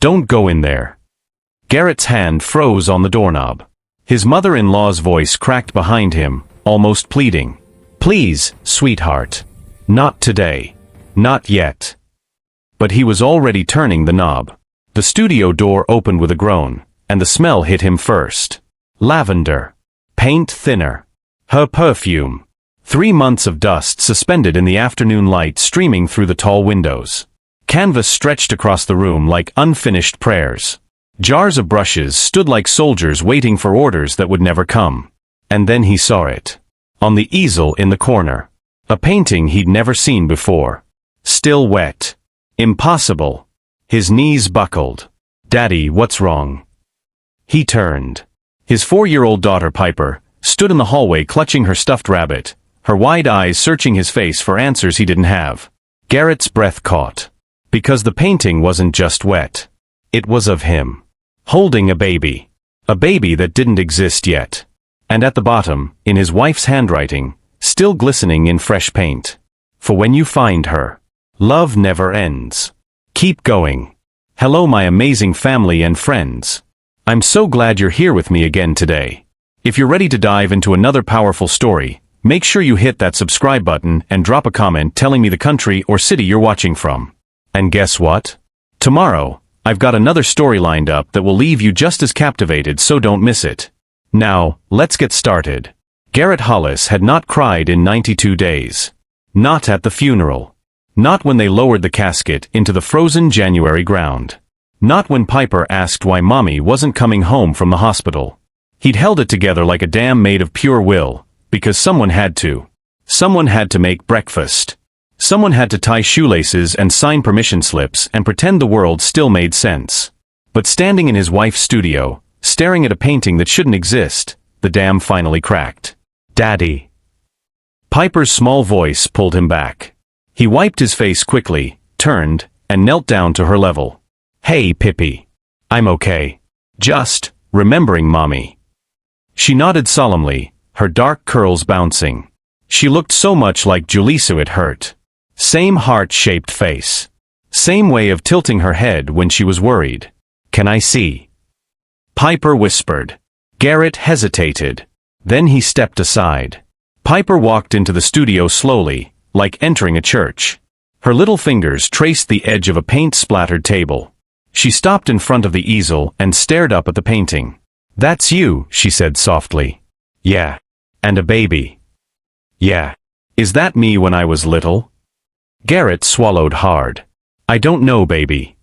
Don't go in there. Garrett's hand froze on the doorknob. His mother-in-law's voice cracked behind him, almost pleading. Please, sweetheart. Not today. Not yet. But he was already turning the knob. The studio door opened with a groan, and the smell hit him first. Lavender. Paint thinner. Her perfume. 3 months of dust suspended in the afternoon light streaming through the tall windows. Canvas stretched across the room like unfinished prayers. Jars of brushes stood like soldiers waiting for orders that would never come. And then he saw it. On the easel in the corner. A painting he'd never seen before. Still wet. Impossible. His knees buckled. Daddy, what's wrong? He turned. His 4-year-old daughter Piper stood in the hallway clutching her stuffed rabbit, her wide eyes searching his face for answers he didn't have. Garrett's breath caught. Because the painting wasn't just wet. It was of him. Holding a baby. A baby that didn't exist yet. And at the bottom, in his wife's handwriting, still glistening in fresh paint. For when you find her, love never ends. Keep going. Hello my amazing family and friends. I'm so glad you're here with me again today. If you're ready to dive into another powerful story, make sure you hit that subscribe button and drop a comment telling me the country or city you're watching from. And guess what? Tomorrow, I've got another story lined up that will leave you just as captivated, so don't miss it. Now, let's get started. Garrett Hollis had not cried in 92 days. Not at the funeral. Not when they lowered the casket into the frozen January ground. Not when Piper asked why Mommy wasn't coming home from the hospital. He'd held it together like a dam made of pure will, because someone had to. Someone had to make breakfast. Someone had to tie shoelaces and sign permission slips and pretend the world still made sense. But standing in his wife's studio, staring at a painting that shouldn't exist, the dam finally cracked. Daddy. Piper's small voice pulled him back. He wiped his face quickly, turned, and knelt down to her level. Hey, Pippi. I'm okay. Just remembering Mommy. She nodded solemnly, her dark curls bouncing. She looked so much like Julissa it hurt. Same heart-shaped face. Same way of tilting her head when she was worried. Can I see? Piper whispered. Garrett hesitated. Then he stepped aside. Piper walked into the studio slowly, like entering a church. Her little fingers traced the edge of a paint-splattered table. She stopped in front of the easel and stared up at the painting. That's you, she said softly. Yeah. And a baby. Yeah. Is that me when I was little? Garrett swallowed hard. I don't know, baby.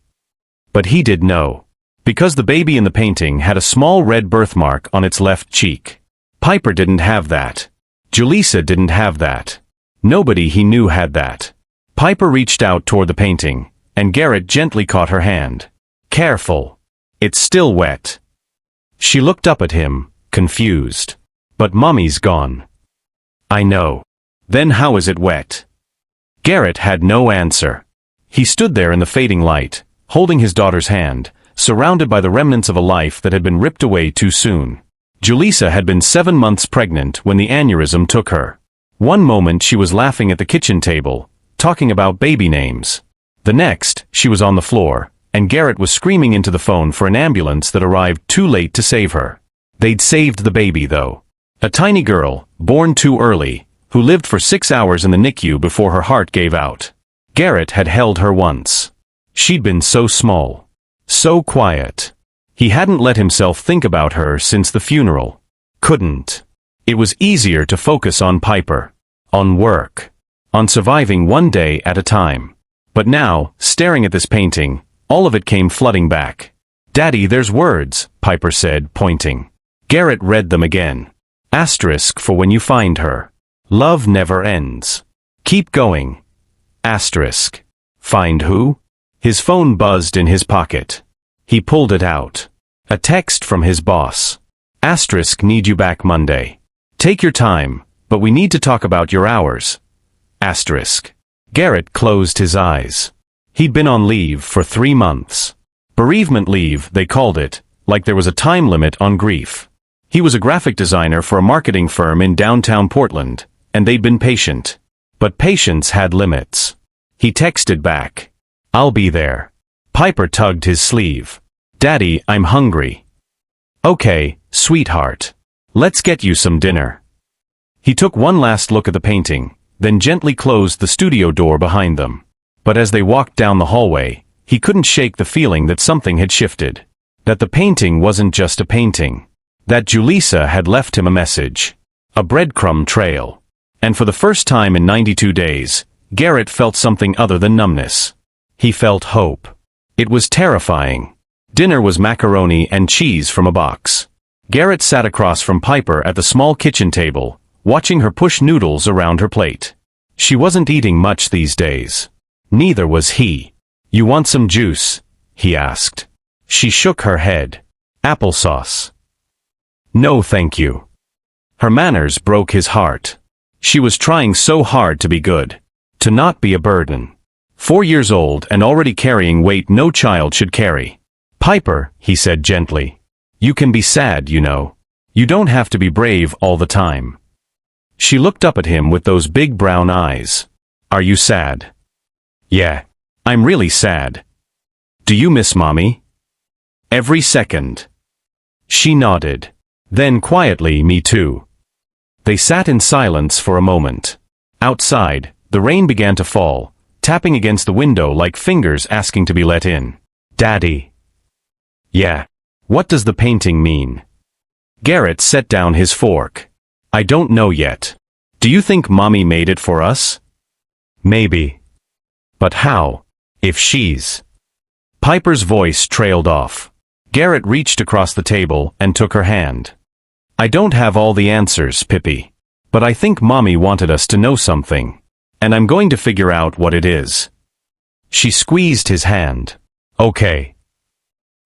But he did know. Because the baby in the painting had a small red birthmark on its left cheek. Piper didn't have that. Julissa didn't have that. Nobody he knew had that. Piper reached out toward the painting, and Garrett gently caught her hand. Careful. It's still wet. She looked up at him, confused. But Mommy's gone. I know. Then how is it wet? Garrett had no answer. He stood there in the fading light, holding his daughter's hand, surrounded by the remnants of a life that had been ripped away too soon. Julissa had been 7 months pregnant when the aneurysm took her. One moment she was laughing at the kitchen table, talking about baby names. The next, she was on the floor, and Garrett was screaming into the phone for an ambulance that arrived too late to save her. They'd saved the baby, though. A tiny girl, born too early, who lived for 6 hours in the NICU before her heart gave out. Garrett had held her once. She'd been so small. So quiet. He hadn't let himself think about her since the funeral. Couldn't. It was easier to focus on Piper. On work. On surviving one day at a time. But now, staring at this painting, all of it came flooding back. Daddy, there's words, Piper said, pointing. Garrett read them again. Asterisk for when you find her. Love never ends. Keep going. Asterisk. Find who? His phone buzzed in his pocket. He pulled it out. A text from his boss. Asterisk, need you back Monday. Take your time, but we need to talk about your hours. Asterisk. Garrett closed his eyes. He'd been on leave for 3 months. Bereavement leave, they called it, like there was a time limit on grief. He was a graphic designer for a marketing firm in downtown Portland, and they'd been patient. But patience had limits. He texted back. I'll be there. Piper tugged his sleeve. Daddy, I'm hungry. Okay, sweetheart. Let's get you some dinner. He took one last look at the painting, then gently closed the studio door behind them. But as they walked down the hallway, he couldn't shake the feeling that something had shifted. That the painting wasn't just a painting. That Julissa had left him a message. A breadcrumb trail. And for the first time in 92 days, Garrett felt something other than numbness. He felt hope. It was terrifying. Dinner was macaroni and cheese from a box. Garrett sat across from Piper at the small kitchen table, watching her push noodles around her plate. She wasn't eating much these days. Neither was he. You want some juice? He asked. She shook her head. Applesauce. No thank you. Her manners broke his heart. She was trying so hard to be good. To not be a burden. 4 years old and already carrying weight no child should carry. Piper, he said gently. You can be sad, you know. You don't have to be brave all the time. She looked up at him with those big brown eyes. Are you sad? Yeah. I'm really sad. Do you miss Mommy? Every second. She nodded. Then quietly, me too. They sat in silence for a moment. Outside, the rain began to fall, tapping against the window like fingers asking to be let in. Daddy. Yeah. What does the painting mean? Garrett set down his fork. I don't know yet. Do you think Mommy made it for us? Maybe. But how? If she's... Piper's voice trailed off. Garrett reached across the table and took her hand. I don't have all the answers, Pippi. But I think Mommy wanted us to know something. And I'm going to figure out what it is. She squeezed his hand. Okay.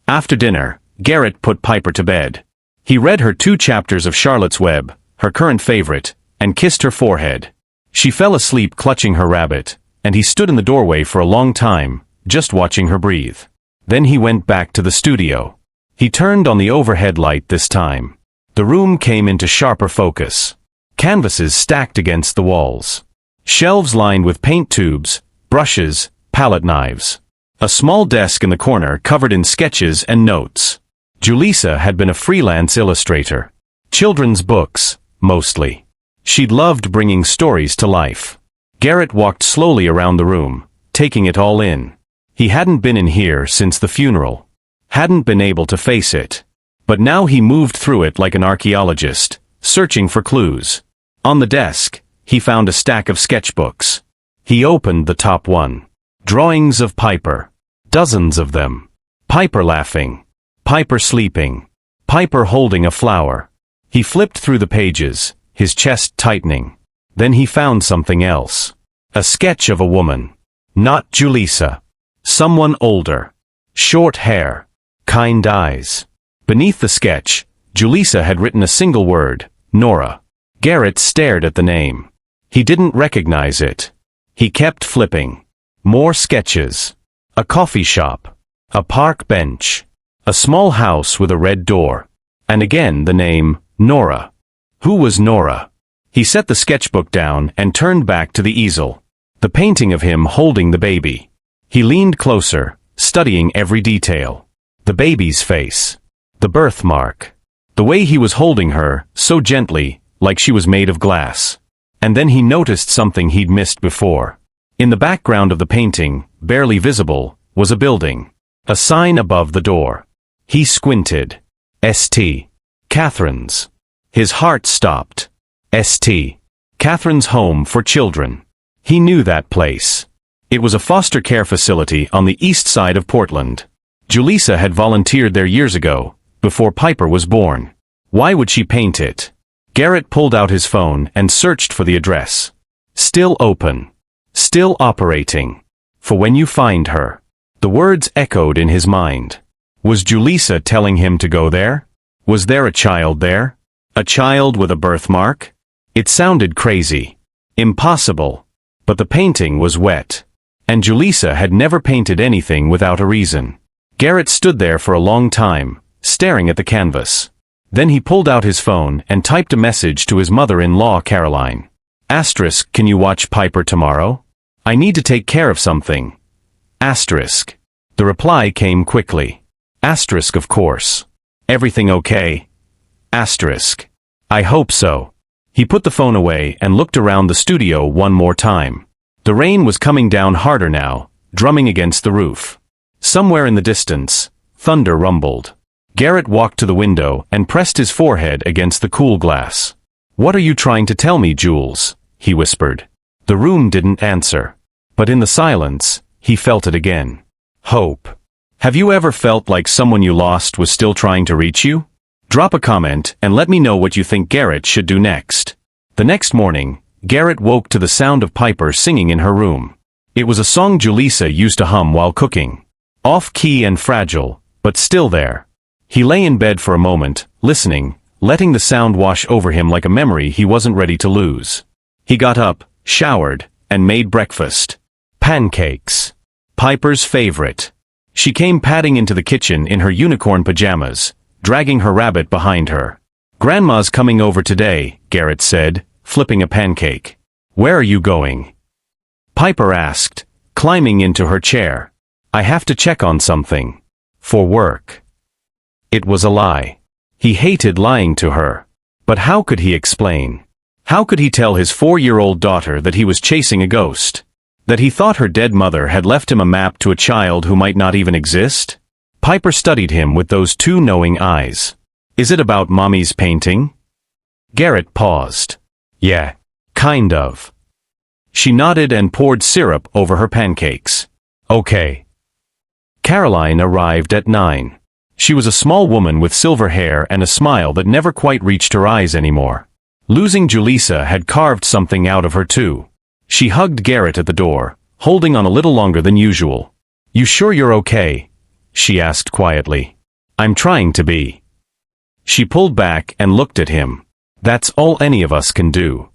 After dinner, Garrett put Piper to bed. He read her 2 chapters of Charlotte's Web, her current favorite, and kissed her forehead. She fell asleep clutching her rabbit, and he stood in the doorway for a long time, just watching her breathe. Then he went back to the studio. He turned on the overhead light this time. The room came into sharper focus. Canvases stacked against the walls. Shelves lined with paint tubes, brushes, palette knives. A small desk in the corner covered in sketches and notes. Julissa had been a freelance illustrator. Children's books, mostly. She'd loved bringing stories to life. Garrett walked slowly around the room, taking it all in. He hadn't been in here since the funeral. Hadn't been able to face it. But now he moved through it like an archaeologist, searching for clues. On the desk, he found a stack of sketchbooks. He opened the top one. Drawings of Piper. Dozens of them. Piper laughing. Piper sleeping. Piper holding a flower. He flipped through the pages, his chest tightening. Then he found something else. A sketch of a woman. Not Julissa. Someone older. Short hair. Kind eyes. Beneath the sketch, Julissa had written a single word, Nora. Garrett stared at the name. He didn't recognize it. He kept flipping. More sketches. A coffee shop. A park bench. A small house with a red door. And again the name, Nora. Who was Nora? He set the sketchbook down and turned back to the easel. The painting of him holding the baby. He leaned closer, studying every detail. The baby's face. The birthmark. The way he was holding her, so gently, like she was made of glass. And then he noticed something he'd missed before. In the background of the painting, barely visible, was a building. A sign above the door. He squinted. St. Catherine's. His heart stopped. St. Catherine's Home for Children. He knew that place. It was a foster care facility on the east side of Portland. Julissa had volunteered there years ago, before Piper was born. Why would she paint it? Garrett pulled out his phone and searched for the address. Still open. Still operating. For when you find her. The words echoed in his mind. Was Julissa telling him to go there? Was there a child there? A child with a birthmark? It sounded crazy. Impossible. But the painting was wet. And Julissa had never painted anything without a reason. Garrett stood there for a long time, staring at the canvas. Then he pulled out his phone and typed a message to his mother-in-law Caroline. Asterisk, can you watch Piper tomorrow? I need to take care of something. Asterisk. The reply came quickly. Asterisk, of course. Everything okay? Asterisk. I hope so. He put the phone away and looked around the studio one more time. The rain was coming down harder now, drumming against the roof. Somewhere in the distance, thunder rumbled. Garrett walked to the window and pressed his forehead against the cool glass. What are you trying to tell me, Jules? He whispered. The room didn't answer. But in the silence, he felt it again. Hope. Have you ever felt like someone you lost was still trying to reach you? Drop a comment and let me know what you think Garrett should do next. The next morning, Garrett woke to the sound of Piper singing in her room. It was a song Julissa used to hum while cooking. Off-key and fragile, but still there. He lay in bed for a moment, listening, letting the sound wash over him like a memory he wasn't ready to lose. He got up, showered, and made breakfast. Pancakes. Piper's favorite. She came padding into the kitchen in her unicorn pajamas, dragging her rabbit behind her. Grandma's coming over today, Garrett said, flipping a pancake. Where are you going? Piper asked, climbing into her chair. I have to check on something. For work. It was a lie. He hated lying to her. But how could he explain? How could he tell his 4-year-old daughter that he was chasing a ghost? That he thought her dead mother had left him a map to a child who might not even exist? Piper studied him with those two knowing eyes. Is it about Mommy's painting? Garrett paused. Yeah, kind of. She nodded and poured syrup over her pancakes. Okay. Caroline arrived at 9. She was a small woman with silver hair and a smile that never quite reached her eyes anymore. Losing Julissa had carved something out of her too. She hugged Garrett at the door, holding on a little longer than usual. You sure you're okay? She asked quietly. I'm trying to be. She pulled back and looked at him. That's all any of us can do.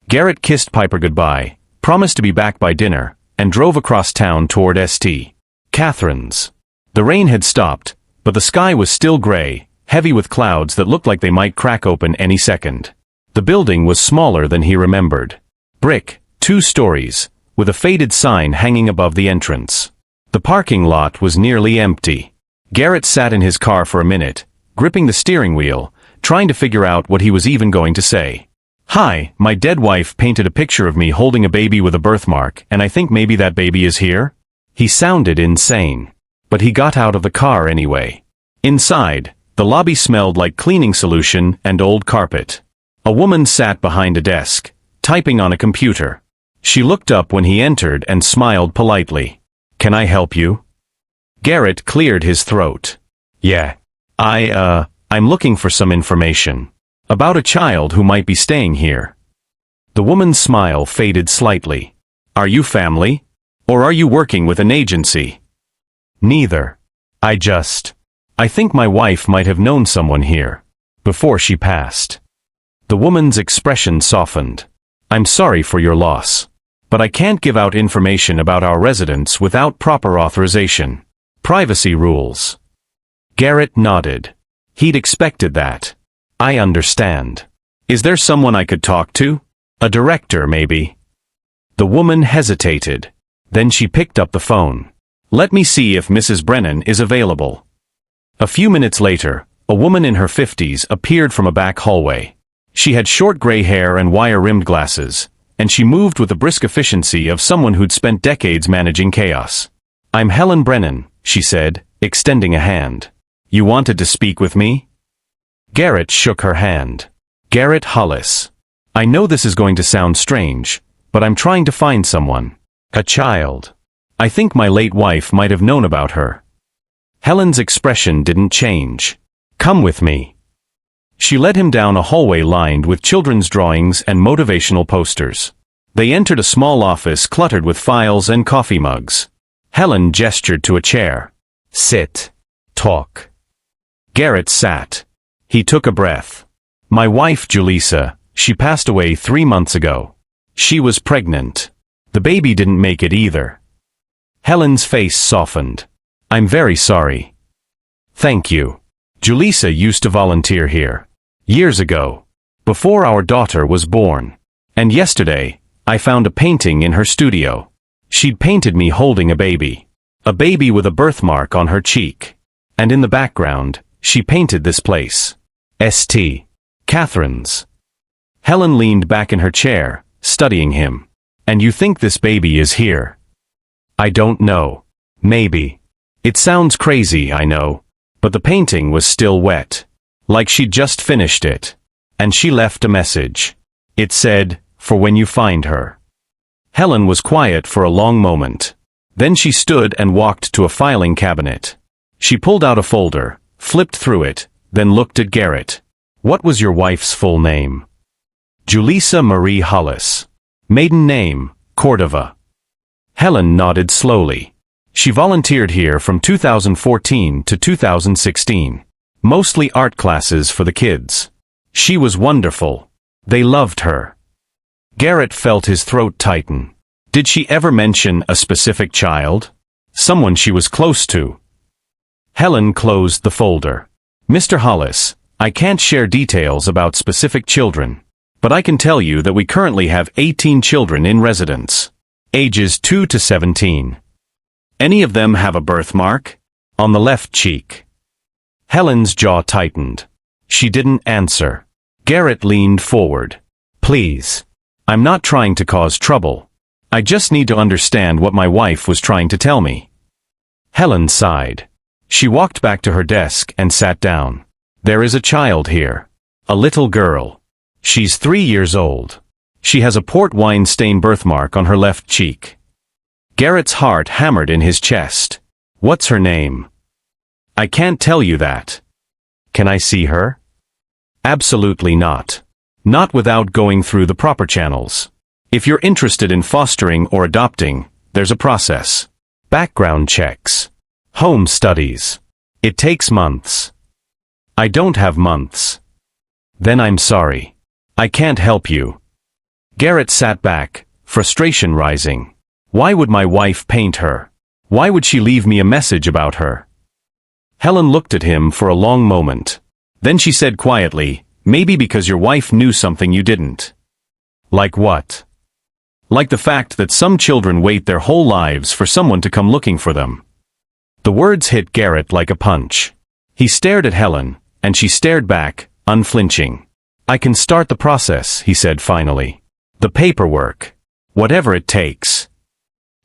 Garrett kissed Piper goodbye, promised to be back by dinner, and drove across town toward St. Catherine's. The rain had stopped, but the sky was still gray, heavy with clouds that looked like they might crack open any second. The building was smaller than he remembered. Brick, 2 stories, with a faded sign hanging above the entrance. The parking lot was nearly empty. Garrett sat in his car for a minute, gripping the steering wheel, trying to figure out what he was even going to say. Hi, my dead wife painted a picture of me holding a baby with a birthmark, and I think maybe that baby is here? He sounded insane. But he got out of the car anyway. Inside, the lobby smelled like cleaning solution and old carpet. A woman sat behind a desk, typing on a computer. She looked up when he entered and smiled politely. Can I help you? Garrett cleared his throat. Yeah. I'm looking for some information. About a child who might be staying here. The woman's smile faded slightly. Are you family? Or are you working with an agency? Neither. I think my wife might have known someone here. Before she passed. The woman's expression softened. I'm sorry for your loss. But I can't give out information about our residents without proper authorization. Privacy rules. Garrett nodded. He'd expected that. I understand. Is there someone I could talk to? A director, maybe? The woman hesitated. Then she picked up the phone. Let me see if Mrs. Brennan is available. A few minutes later, a woman in her 50s appeared from a back hallway. She had short gray hair and wire-rimmed glasses, and she moved with the brisk efficiency of someone who'd spent decades managing chaos. I'm Helen Brennan, she said, extending a hand. You wanted to speak with me? Garrett shook her hand. Garrett Hollis. I know this is going to sound strange, but I'm trying to find someone. A child. I think my late wife might have known about her. Helen's expression didn't change. Come with me. She led him down a hallway lined with children's drawings and motivational posters. They entered a small office cluttered with files and coffee mugs. Helen gestured to a chair. Sit. Talk. Garrett sat. He took a breath. My wife, Julissa, she passed away 3 months ago. She was pregnant. The baby didn't make it either. Helen's face softened. I'm very sorry. Thank you. Julissa used to volunteer here. Years ago. Before our daughter was born. And yesterday, I found a painting in her studio. She'd painted me holding a baby. A baby with a birthmark on her cheek. And in the background, she painted this place. St. Catherine's. Helen leaned back in her chair, studying him. And you think this baby is here? I don't know. Maybe. It sounds crazy, I know. But the painting was still wet. Like she'd just finished it. And she left a message. It said, for when you find her. Helen was quiet for a long moment. Then she stood and walked to a filing cabinet. She pulled out a folder, flipped through it, then looked at Garrett. What was your wife's full name? Julissa Marie Hollis. Maiden name, Cordova. Helen nodded slowly. She volunteered here from 2014 to 2016. Mostly art classes for the kids. She was wonderful. They loved her. Garrett felt his throat tighten. Did she ever mention a specific child? Someone she was close to? Helen closed the folder. Mr. Hollis, I can't share details about specific children, but I can tell you that we currently have 18 children in residence, ages 2 to 17. Any of them have a birthmark? On the left cheek. Helen's jaw tightened. She didn't answer. Garrett leaned forward. Please. I'm not trying to cause trouble. I just need to understand what my wife was trying to tell me. Helen sighed. She walked back to her desk and sat down. There is a child here. A little girl. She's 3 years old. She has a port wine stain birthmark on her left cheek. Garrett's heart hammered in his chest. What's her name? I can't tell you that. Can I see her? Absolutely not. Not without going through the proper channels. If you're interested in fostering or adopting, there's a process. Background checks. Home studies. It takes months. I don't have months. Then I'm sorry. I can't help you. Garrett sat back, frustration rising. Why would my wife paint her? Why would she leave me a message about her? Helen looked at him for a long moment. Then she said quietly, maybe because your wife knew something you didn't. Like what? Like the fact that some children wait their whole lives for someone to come looking for them. The words hit Garrett like a punch. He stared at Helen, and she stared back, unflinching. I can start the process, he said finally. The paperwork. Whatever it takes.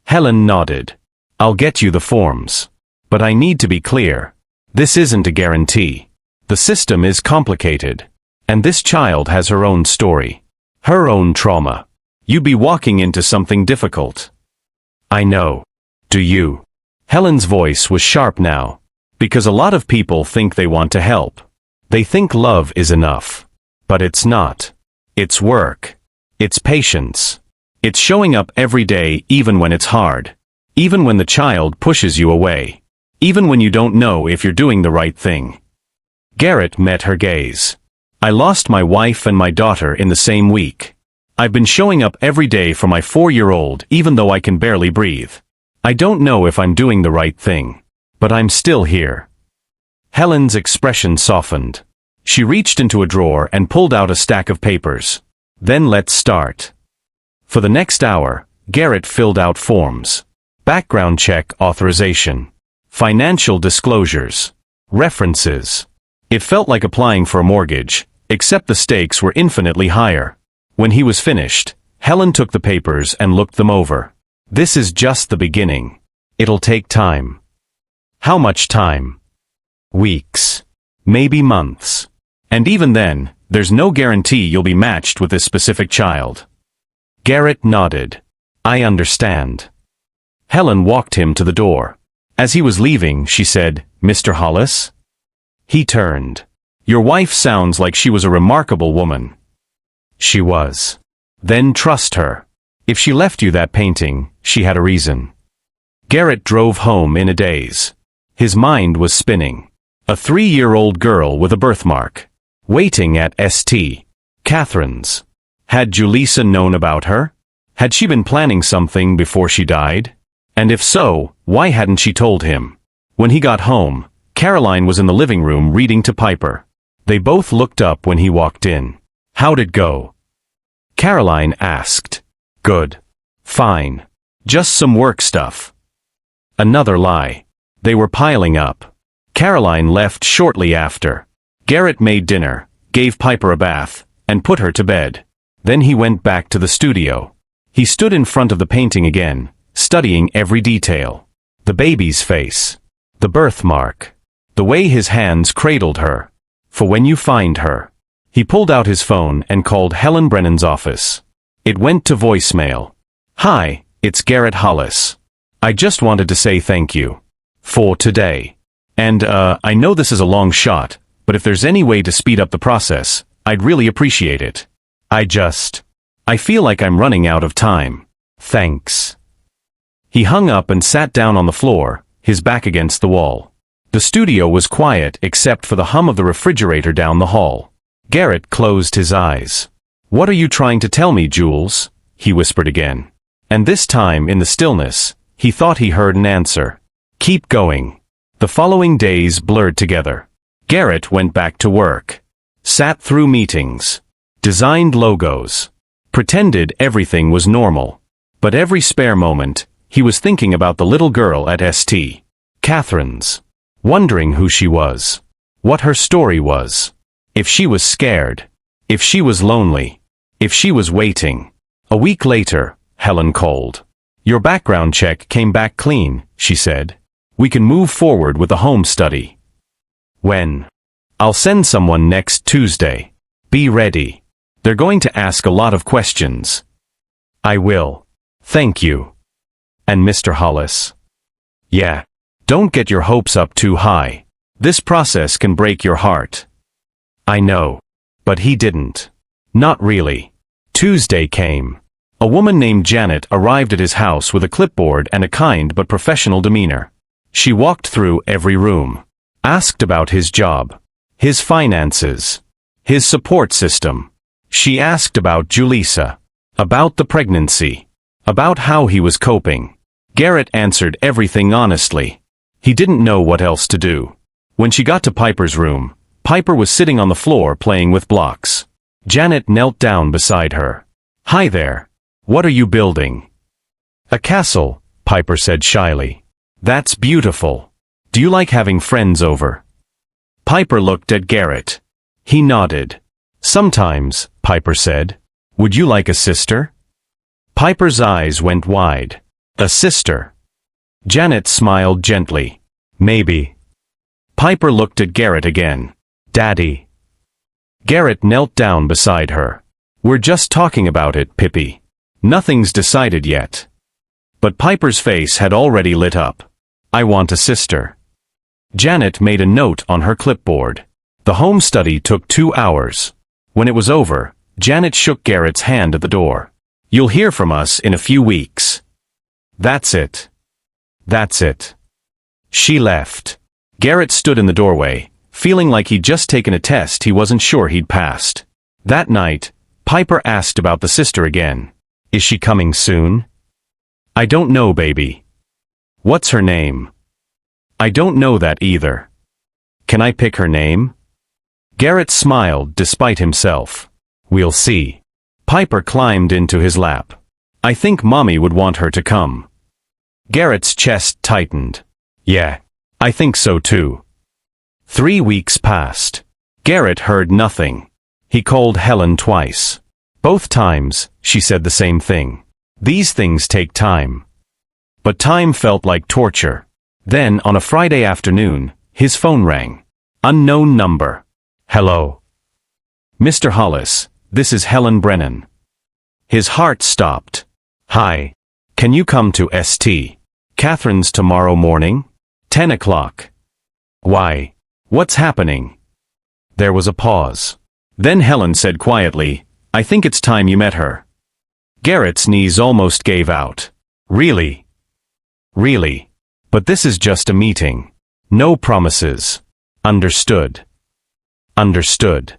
Helen nodded. I'll get you the forms. But I need to be clear. This isn't a guarantee. The system is complicated. And this child has her own story. Her own trauma. You'd be walking into something difficult. I know. Do you? Helen's voice was sharp now. Because a lot of people think they want to help. They think love is enough. But it's not. It's work. It's patience. It's showing up every day even when it's hard. Even when the child pushes you away. Even when you don't know if you're doing the right thing. Garrett met her gaze. I lost my wife and my daughter in the same week. I've been showing up every day for my 4-year-old even though I can barely breathe. I don't know if I'm doing the right thing. But I'm still here. Helen's expression softened. She reached into a drawer and pulled out a stack of papers. Then let's start. For the next hour, Garrett filled out forms. Background check authorization. Financial disclosures. References. It felt like applying for a mortgage, except the stakes were infinitely higher. When he was finished, Helen took the papers and looked them over. This is just the beginning. It'll take time. How much time? Weeks. Maybe months. And even then, there's no guarantee you'll be matched with this specific child. Garrett nodded. I understand. Helen walked him to the door. As he was leaving, she said, Mr. Hollis? He turned. Your wife sounds like she was a remarkable woman. She was. Then trust her. If she left you that painting, she had a reason. Garrett drove home in a daze. His mind was spinning. A 3-year-old girl with a birthmark. Waiting at St. Catherine's. Had Julissa known about her? Had she been planning something before she died? And if so, why hadn't she told him? When he got home, Caroline was in the living room reading to Piper. They both looked up when he walked in. How'd it go? Caroline asked. Good. Fine. Just some work stuff. Another lie. They were piling up. Caroline left shortly after. Garrett made dinner, gave Piper a bath, and put her to bed. Then he went back to the studio. He stood in front of the painting again, studying every detail. The baby's face. The birthmark. The way his hands cradled her. For when you find her. He pulled out his phone and called Helen Brennan's office. It went to voicemail. Hi, it's Garrett Hollis. I just wanted to say thank you. For today. And, I know this is a long shot, but if there's any way to speed up the process, I'd really appreciate it. I feel like I'm running out of time. Thanks. He hung up and sat down on the floor, his back against the wall. The studio was quiet except for the hum of the refrigerator down the hall. Garrett closed his eyes. What are you trying to tell me, Jules? He whispered again. And this time, in the stillness, he thought he heard an answer. Keep going. The following days blurred together. Garrett went back to work. Sat through meetings. Designed logos. Pretended everything was normal. But every spare moment, he was thinking about the little girl at St. Catherine's. Wondering who she was. What her story was. If she was scared. If she was lonely. If she was waiting. A week later, Helen called. Your background check came back clean, she said. We can move forward with the home study. When? I'll send someone next Tuesday. Be ready. They're going to ask a lot of questions. I will. Thank you. And Mr. Hollis? Yeah. Don't get your hopes up too high. This process can break your heart. I know. But he didn't. Not really. Tuesday came. A woman named Janet arrived at his house with a clipboard and a kind but professional demeanor. She walked through every room. Asked about his job. His finances. His support system. She asked about Julissa. About the pregnancy. About how he was coping. Garrett answered everything honestly. He didn't know what else to do. When she got to Piper's room, Piper was sitting on the floor playing with blocks. Janet knelt down beside her. Hi there. What are you building? A castle, Piper said shyly. That's beautiful. Do you like having friends over? Piper looked at Garrett. He nodded. Sometimes, Piper said. Would you like a sister? Piper's eyes went wide. A sister. Janet smiled gently. Maybe. Piper looked at Garrett again. Daddy. Garrett knelt down beside her. We're just talking about it, Pippi. Nothing's decided yet. But Piper's face had already lit up. I want a sister. Janet made a note on her clipboard. The home study took 2 hours. When it was over, Janet shook Garrett's hand at the door. You'll hear from us in a few weeks. That's it. That's it. She left. Garrett stood in the doorway, feeling like he'd just taken a test he wasn't sure he'd passed. That night, Piper asked about the sister again. Is she coming soon? I don't know, baby. What's her name? I don't know that either. Can I pick her name? Garrett smiled despite himself. We'll see. Piper climbed into his lap. I think Mommy would want her to come. Garrett's chest tightened. Yeah, I think so too. 3 weeks passed. Garrett heard nothing. He called Helen twice. Both times, she said the same thing. These things take time. But time felt like torture. Then, on a Friday afternoon, his phone rang. Unknown number. Hello. Mr. Hollis, this is Helen Brennan. His heart stopped. Hi. Can you come to St. Catherine's tomorrow morning? 10 o'clock. Why? What's happening? There was a pause. Then Helen said quietly, I think it's time you met her. Garrett's knees almost gave out. Really? Really? But this is just a meeting. No promises. Understood. Understood.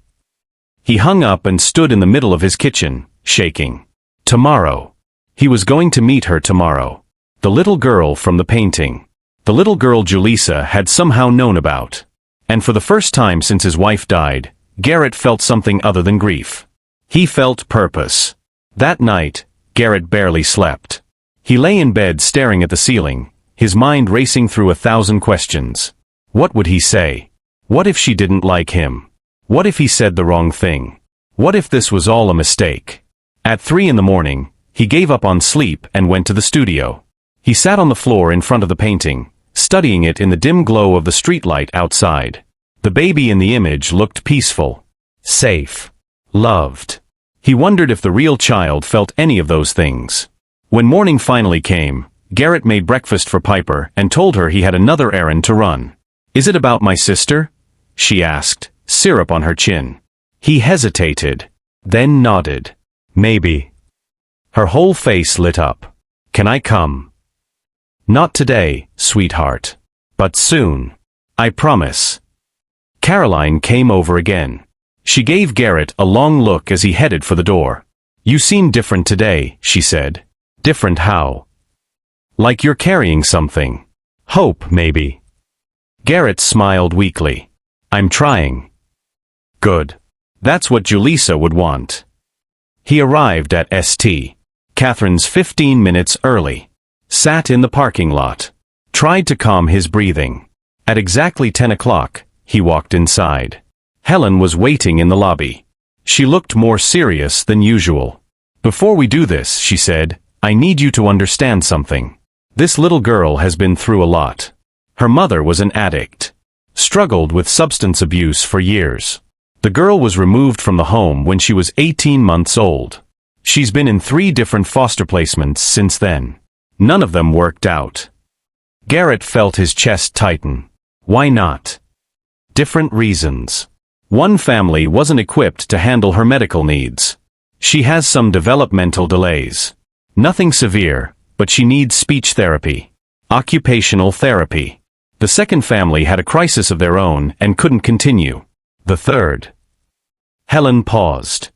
He hung up and stood in the middle of his kitchen, shaking. Tomorrow. He was going to meet her tomorrow. The little girl from the painting. The little girl Julissa had somehow known about. And for the first time since his wife died, Garrett felt something other than grief. He felt purpose. That night, Garrett barely slept. He lay in bed staring at the ceiling, his mind racing through 1,000 questions. What would he say? What if she didn't like him? What if he said the wrong thing? What if this was all a mistake? At 3 in the morning, he gave up on sleep and went to the studio. He sat on the floor in front of the painting, studying it in the dim glow of the streetlight outside. The baby in the image looked peaceful, safe, loved. He wondered if the real child felt any of those things. When morning finally came, Garrett made breakfast for Piper and told her he had another errand to run. "Is it about my sister?" she asked, syrup on her chin. He hesitated, then nodded. "Maybe." Her whole face lit up. "Can I come?" "Not today, sweetheart. But soon. I promise." Caroline came over again. She gave Garrett a long look as he headed for the door. "You seem different today," she said. "Different how?" "Like you're carrying something. Hope, maybe." Garrett smiled weakly. "I'm trying." "Good. That's what Julissa would want." He arrived at St. Catherine's 15 minutes early. Sat in the parking lot. Tried to calm his breathing. At exactly 10 o'clock, he walked inside. Helen was waiting in the lobby. She looked more serious than usual. "Before we do this," she said, "I need you to understand something. This little girl has been through a lot. Her mother was an addict. Struggled with substance abuse for years. The girl was removed from the home when she was 18 months old. She's been in 3 different foster placements since then. None of them worked out." Garrett felt his chest tighten. Why not? Different reasons. One family wasn't equipped to handle her medical needs. She has some developmental delays. Nothing severe, but she needs speech therapy. Occupational therapy. The second family had a crisis of their own and couldn't continue. The third. Helen paused.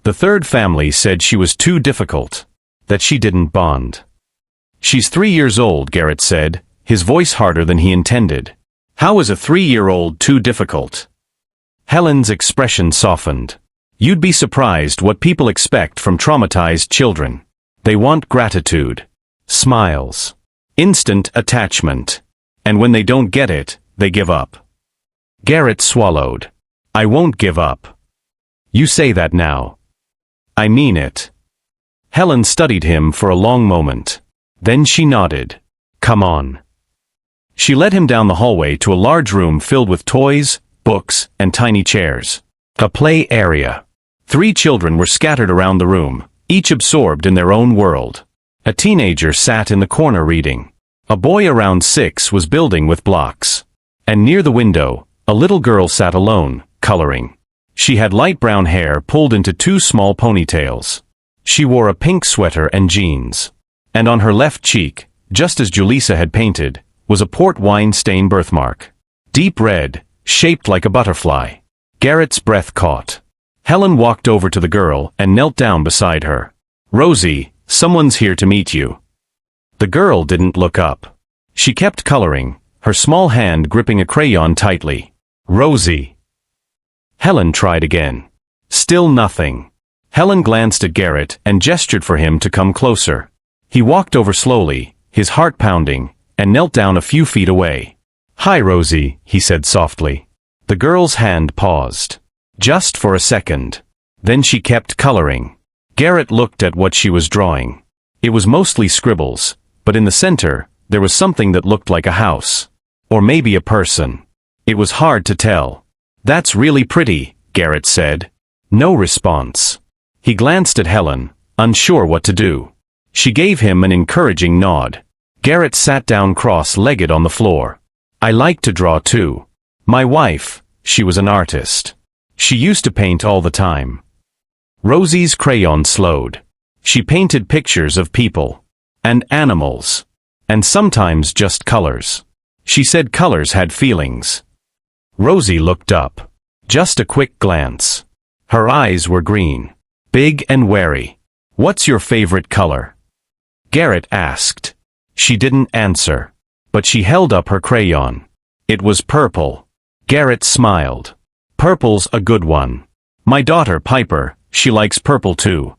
The third family said she was too difficult. That she didn't bond. "She's 3 years old," Garrett said, his voice harder than he intended. "How is a 3-year-old too difficult?" Helen's expression softened. "You'd be surprised what people expect from traumatized children. They want gratitude. Smiles. Instant attachment. And when they don't get it, they give up." Garrett swallowed. "I won't give up." "You say that now." "I mean it." Helen studied him for a long moment. Then she nodded. "Come on." She led him down the hallway to a large room filled with toys, books, and tiny chairs. A play area. 3 children were scattered around the room, each absorbed in their own world. A teenager sat in the corner reading. A boy around 6 was building with blocks. And near the window, a little girl sat alone, coloring. She had light brown hair pulled into 2 small ponytails. She wore a pink sweater and jeans. And on her left cheek, just as Julissa had painted, was a port wine stain birthmark. Deep red, shaped like a butterfly. Garrett's breath caught. Helen walked over to the girl and knelt down beside her. "Rosie, someone's here to meet you." The girl didn't look up. She kept coloring, her small hand gripping a crayon tightly. "Rosie." Helen tried again. Still nothing. Helen glanced at Garrett and gestured for him to come closer. He walked over slowly, his heart pounding, and knelt down a few feet away. "Hi, Rosie," he said softly. The girl's hand paused. Just for a second. Then she kept coloring. Garrett looked at what she was drawing. It was mostly scribbles, but in the center, there was something that looked like a house. Or maybe a person. It was hard to tell. "That's really pretty," Garrett said. No response. He glanced at Helen, unsure what to do. She gave him an encouraging nod. Garrett sat down cross-legged on the floor. "I like to draw too. My wife, she was an artist. She used to paint all the time." Rosie's crayon slowed. She painted pictures of people. And animals. And sometimes just colors. She said colors had feelings. Rosie looked up. Just a quick glance. Her eyes were green. Big and wary. "What's your favorite color?" Garrett asked. She didn't answer. But she held up her crayon. It was purple. Garrett smiled. "Purple's a good one. My daughter Piper, she likes purple too."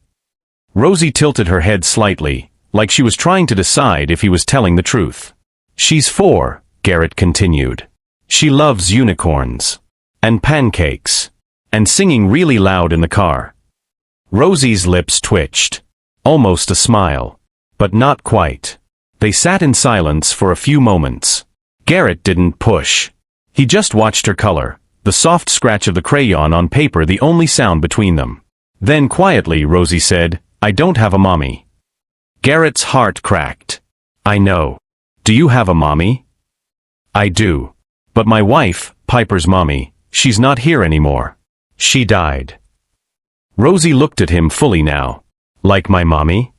Rosie tilted her head slightly, like she was trying to decide if he was telling the truth. She's 4, Garrett continued. She loves unicorns. And pancakes. And singing really loud in the car. Rosie's lips twitched. Almost a smile. But not quite. They sat in silence for a few moments. Garrett didn't push. He just watched her color, the soft scratch of the crayon on paper the only sound between them. Then quietly Rosie said, "I don't have a mommy." Garrett's heart cracked. "I know. Do you have a mommy?" "I do. But my wife, Piper's mommy, she's not here anymore. She died." Rosie looked at him fully now. "Like my mommy?"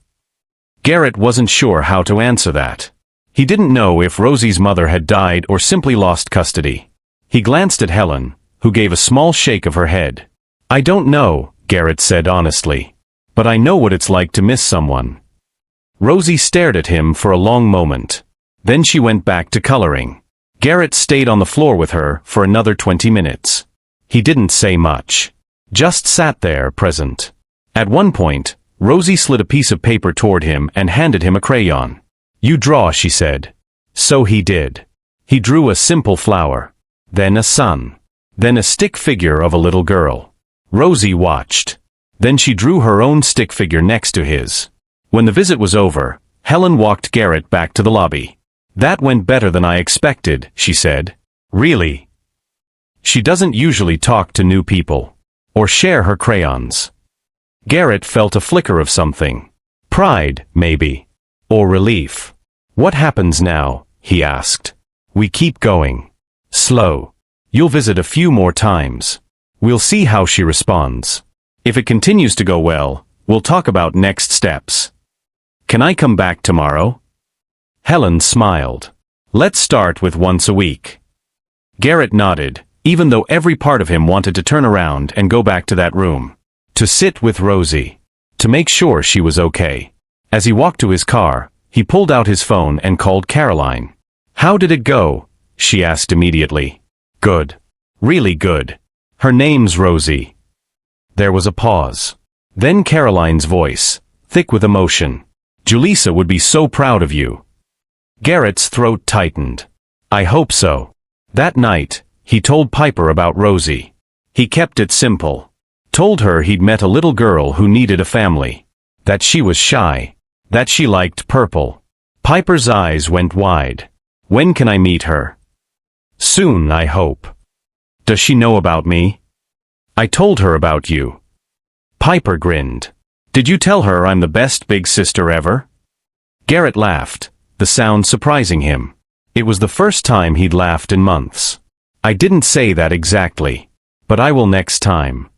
Garrett wasn't sure how to answer that. He didn't know if Rosie's mother had died or simply lost custody. He glanced at Helen, who gave a small shake of her head. "I don't know," Garrett said honestly. "But I know what it's like to miss someone." Rosie stared at him for a long moment. Then she went back to coloring. Garrett stayed on the floor with her for another 20 minutes. He didn't say much. Just sat there, present. At one point, Rosie slid a piece of paper toward him and handed him a crayon. "You draw," she said. So he did. He drew a simple flower. Then a sun. Then a stick figure of a little girl. Rosie watched. Then she drew her own stick figure next to his. When the visit was over, Helen walked Garrett back to the lobby. "That went better than I expected," she said. "Really?" She doesn't usually talk to new people. Or share her crayons. Garrett felt a flicker of something. Pride, maybe. Or relief. "What happens now?" he asked. "We keep going. Slow. You'll visit a few more times. We'll see how she responds. If it continues to go well, we'll talk about next steps. Can I come back tomorrow?" Helen smiled. "Let's start with once a week." Garrett nodded, even though every part of him wanted to turn around and go back to that room. To sit with Rosie. To make sure she was okay. As he walked to his car, he pulled out his phone and called Caroline. "How did it go?" she asked immediately. "Good. Really good. Her name's Rosie." There was a pause. Then Caroline's voice, thick with emotion. "Julissa would be so proud of you." Garrett's throat tightened. "I hope so." That night, he told Piper about Rosie. He kept it simple. Told her he'd met a little girl who needed a family. That she was shy. That she liked purple. Piper's eyes went wide. "When can I meet her?" "Soon, I hope." "Does she know about me?" "I told her about you." Piper grinned. "Did you tell her I'm the best big sister ever?" Garrett laughed, the sound surprising him. It was the first time he'd laughed in months. "I didn't say that exactly. But I will next time."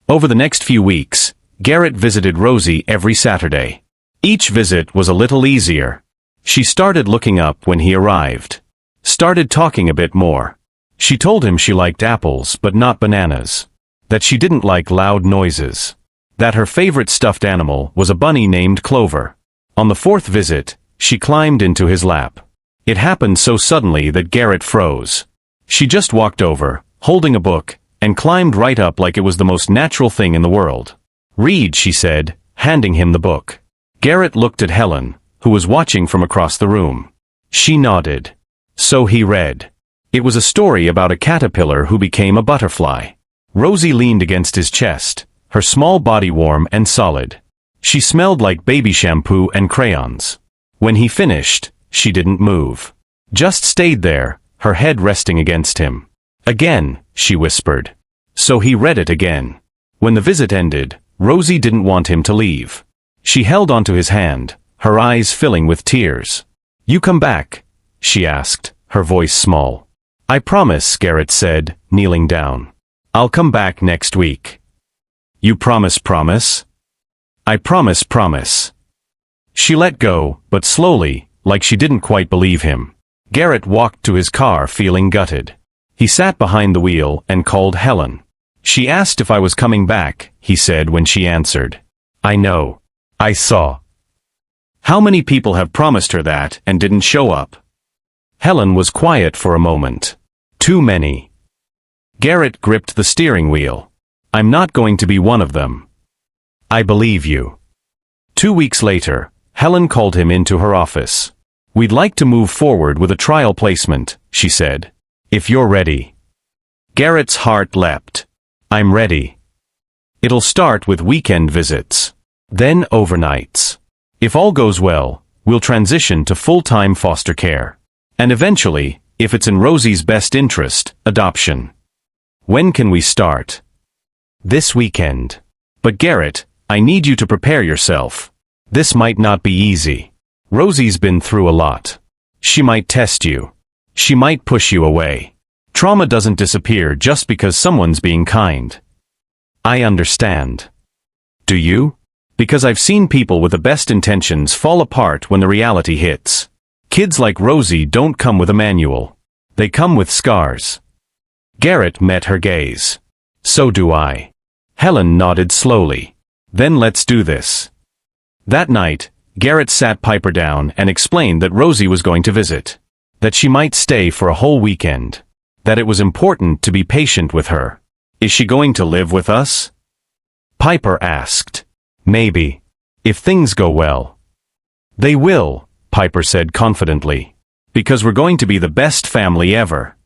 Over the next few weeks, Garrett visited Rosie every Saturday. Each visit was a little easier. She started looking up when he arrived. Started talking a bit more. She told him she liked apples but not bananas. That she didn't like loud noises. That her favorite stuffed animal was a bunny named Clover. On the 4th visit, she climbed into his lap. It happened so suddenly that Garrett froze. She just walked over, holding a book, and climbed right up like it was the most natural thing in the world. "Read," she said, handing him the book. Garrett looked at Helen, who was watching from across the room. She nodded. So he read. It was a story about a caterpillar who became a butterfly. Rosie leaned against his chest, her small body warm and solid. She smelled like baby shampoo and crayons. When he finished, she didn't move. Just stayed there, her head resting against him. "Again," she whispered. So he read it again. When the visit ended, Rosie didn't want him to leave. She held onto his hand, her eyes filling with tears. "You come back?" she asked, her voice small. "I promise," Garrett said, kneeling down. "I'll come back next week." "You promise?" "I promise." She let go, but slowly, like she didn't quite believe him. Garrett walked to his car feeling gutted. He sat behind the wheel and called Helen. "She asked if I was coming back," he said when she answered. "I know. I saw." How many people have promised her that and didn't show up? Helen was quiet for a moment. Too many. Garrett gripped the steering wheel. "I'm not going to be one of them." "I believe you." 2 weeks later, Helen called him into her office. We'd like to move forward with a trial placement, she said. If you're ready. Garrett's heart leapt. I'm ready. It'll start with weekend visits. Then overnights. If all goes well, we'll transition to full-time foster care. And eventually, if it's in Rosie's best interest, adoption. When can we start? This weekend. But Garrett, I need you to prepare yourself. This might not be easy. Rosie's been through a lot. She might test you. She might push you away. Trauma doesn't disappear just because someone's being kind. I understand. Do you? Because I've seen people with the best intentions fall apart when the reality hits. Kids like Rosie don't come with a manual. They come with scars. Garrett met her gaze. So do I. Helen nodded slowly. Then let's do this. That night, Garrett sat Piper down and explained that Rosie was going to visit. That she might stay for a whole weekend. That it was important to be patient with her. Is she going to live with us? Piper asked. Maybe. If things go well. They will, Piper said confidently. Because we're going to be the best family ever.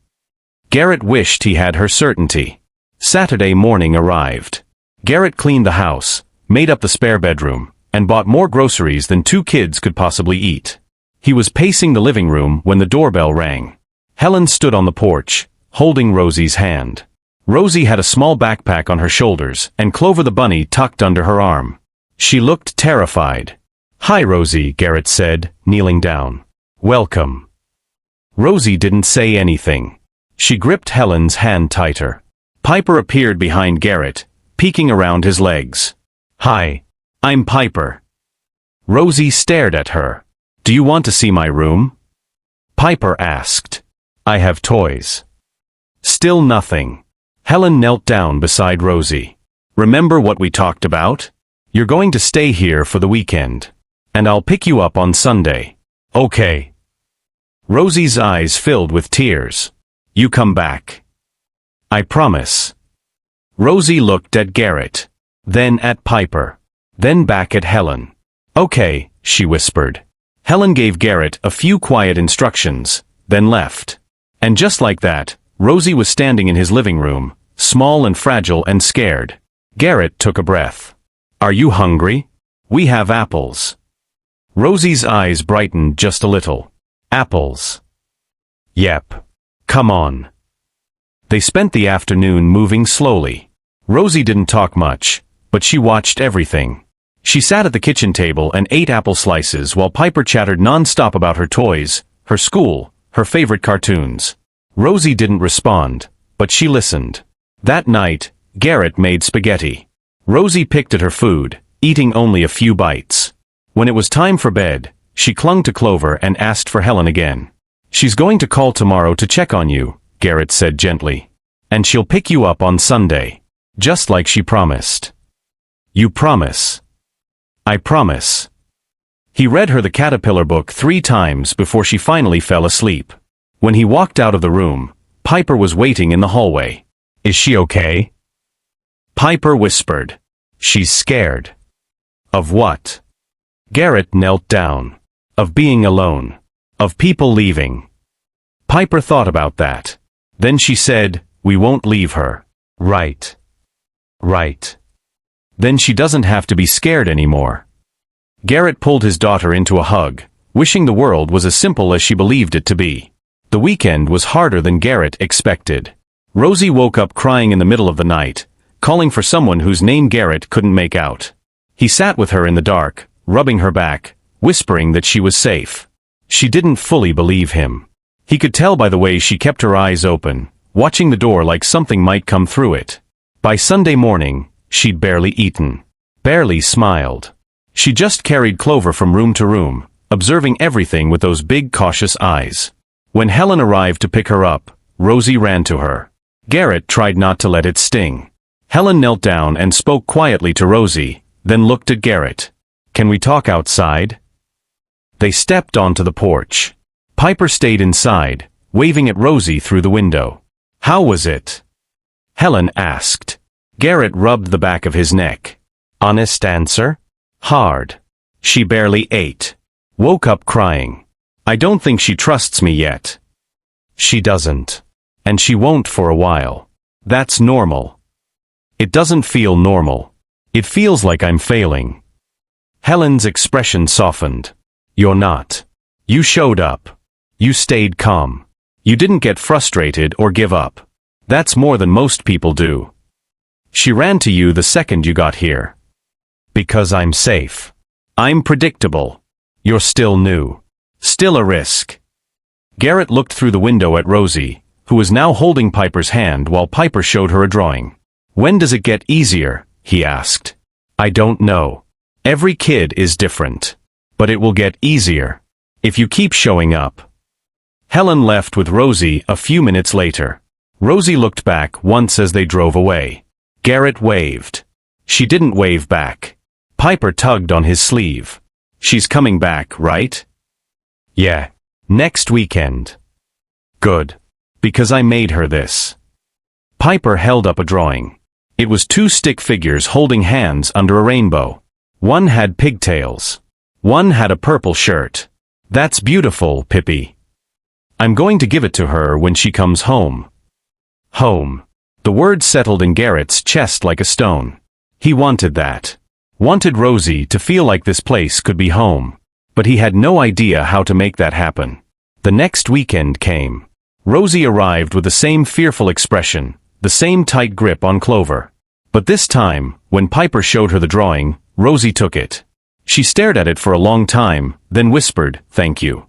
Garrett wished he had her certainty. Saturday morning arrived. Garrett cleaned the house, made up the spare bedroom, and bought more groceries than 2 kids could possibly eat. He was pacing the living room when the doorbell rang. Helen stood on the porch, holding Rosie's hand. Rosie had a small backpack on her shoulders and Clover the bunny tucked under her arm. She looked terrified. Hi Rosie, Garrett said, kneeling down. Welcome. Rosie didn't say anything. She gripped Helen's hand tighter. Piper appeared behind Garrett, peeking around his legs. Hi. I'm Piper. Rosie stared at her. Do you want to see my room? Piper asked. I have toys. Still nothing. Helen knelt down beside Rosie. Remember what we talked about? You're going to stay here for the weekend. And I'll pick you up on Sunday. Okay. Rosie's eyes filled with tears. You come back. I promise. Rosie looked at Garrett. Then at Piper. Then back at Helen. Okay, she whispered. Helen gave Garrett a few quiet instructions, then left. And just like that, Rosie was standing in his living room, small and fragile and scared. Garrett took a breath. Are you hungry? We have apples. Rosie's eyes brightened just a little. Apples. Yep. Come on. They spent the afternoon moving slowly. Rosie didn't talk much, but she watched everything. She sat at the kitchen table and ate apple slices while Piper chattered non-stop about her toys, her school, her favorite cartoons. Rosie didn't respond, but she listened. That night, Garrett made spaghetti. Rosie picked at her food, eating only a few bites. When it was time for bed, she clung to Clover and asked for Helen again. She's going to call tomorrow to check on you, Garrett said gently. And she'll pick you up on Sunday. Just like she promised. You promise. I promise. He read her the caterpillar book 3 times before she finally fell asleep. When he walked out of the room, Piper was waiting in the hallway. Is she okay? Piper whispered. She's scared. Of what? Garrett knelt down. Of being alone. Of people leaving. Piper thought about that. Then she said, we won't leave her. Right. Right. Then she doesn't have to be scared anymore. Garrett pulled his daughter into a hug, wishing the world was as simple as she believed it to be. The weekend was harder than Garrett expected. Rosie woke up crying in the middle of the night, calling for someone whose name Garrett couldn't make out. He sat with her in the dark, rubbing her back, whispering that she was safe. She didn't fully believe him. He could tell by the way she kept her eyes open, watching the door like something might come through it. By Sunday morning, she'd barely eaten. Barely smiled. She just carried Clover from room to room, observing everything with those big cautious eyes. When Helen arrived to pick her up, Rosie ran to her. Garrett tried not to let it sting. Helen knelt down and spoke quietly to Rosie, then looked at Garrett. Can we talk outside? They stepped onto the porch. Piper stayed inside, waving at Rosie through the window. How was it? Helen asked. Garrett rubbed the back of his neck. Honest answer? Hard. She barely ate. Woke up crying. I don't think she trusts me yet. She doesn't. And she won't for a while. That's normal. It doesn't feel normal. It feels like I'm failing. Helen's expression softened. You're not. You showed up. You stayed calm. You didn't get frustrated or give up. That's more than most people do. She ran to you the second you got here. Because I'm safe. I'm predictable. You're still new. Still a risk. Garrett looked through the window at Rosie, who was now holding Piper's hand while Piper showed her a drawing. When does it get easier? He asked. I don't know. Every kid is different. But it will get easier. If you keep showing up. Helen left with Rosie a few minutes later. Rosie looked back once as they drove away. Garrett waved. She didn't wave back. Piper tugged on his sleeve. She's coming back, right? Yeah. Next weekend. Good. Because I made her this. Piper held up a drawing. It was two stick figures holding hands under a rainbow. One had pigtails. One had a purple shirt. That's beautiful, Pippi. I'm going to give it to her when she comes home. Home. The word settled in Garrett's chest like a stone. He wanted that. Wanted Rosie to feel like this place could be home. But he had no idea how to make that happen. The next weekend came. Rosie arrived with the same fearful expression, the same tight grip on Clover. But this time, when Piper showed her the drawing, Rosie took it. She stared at it for a long time, then whispered, "Thank you."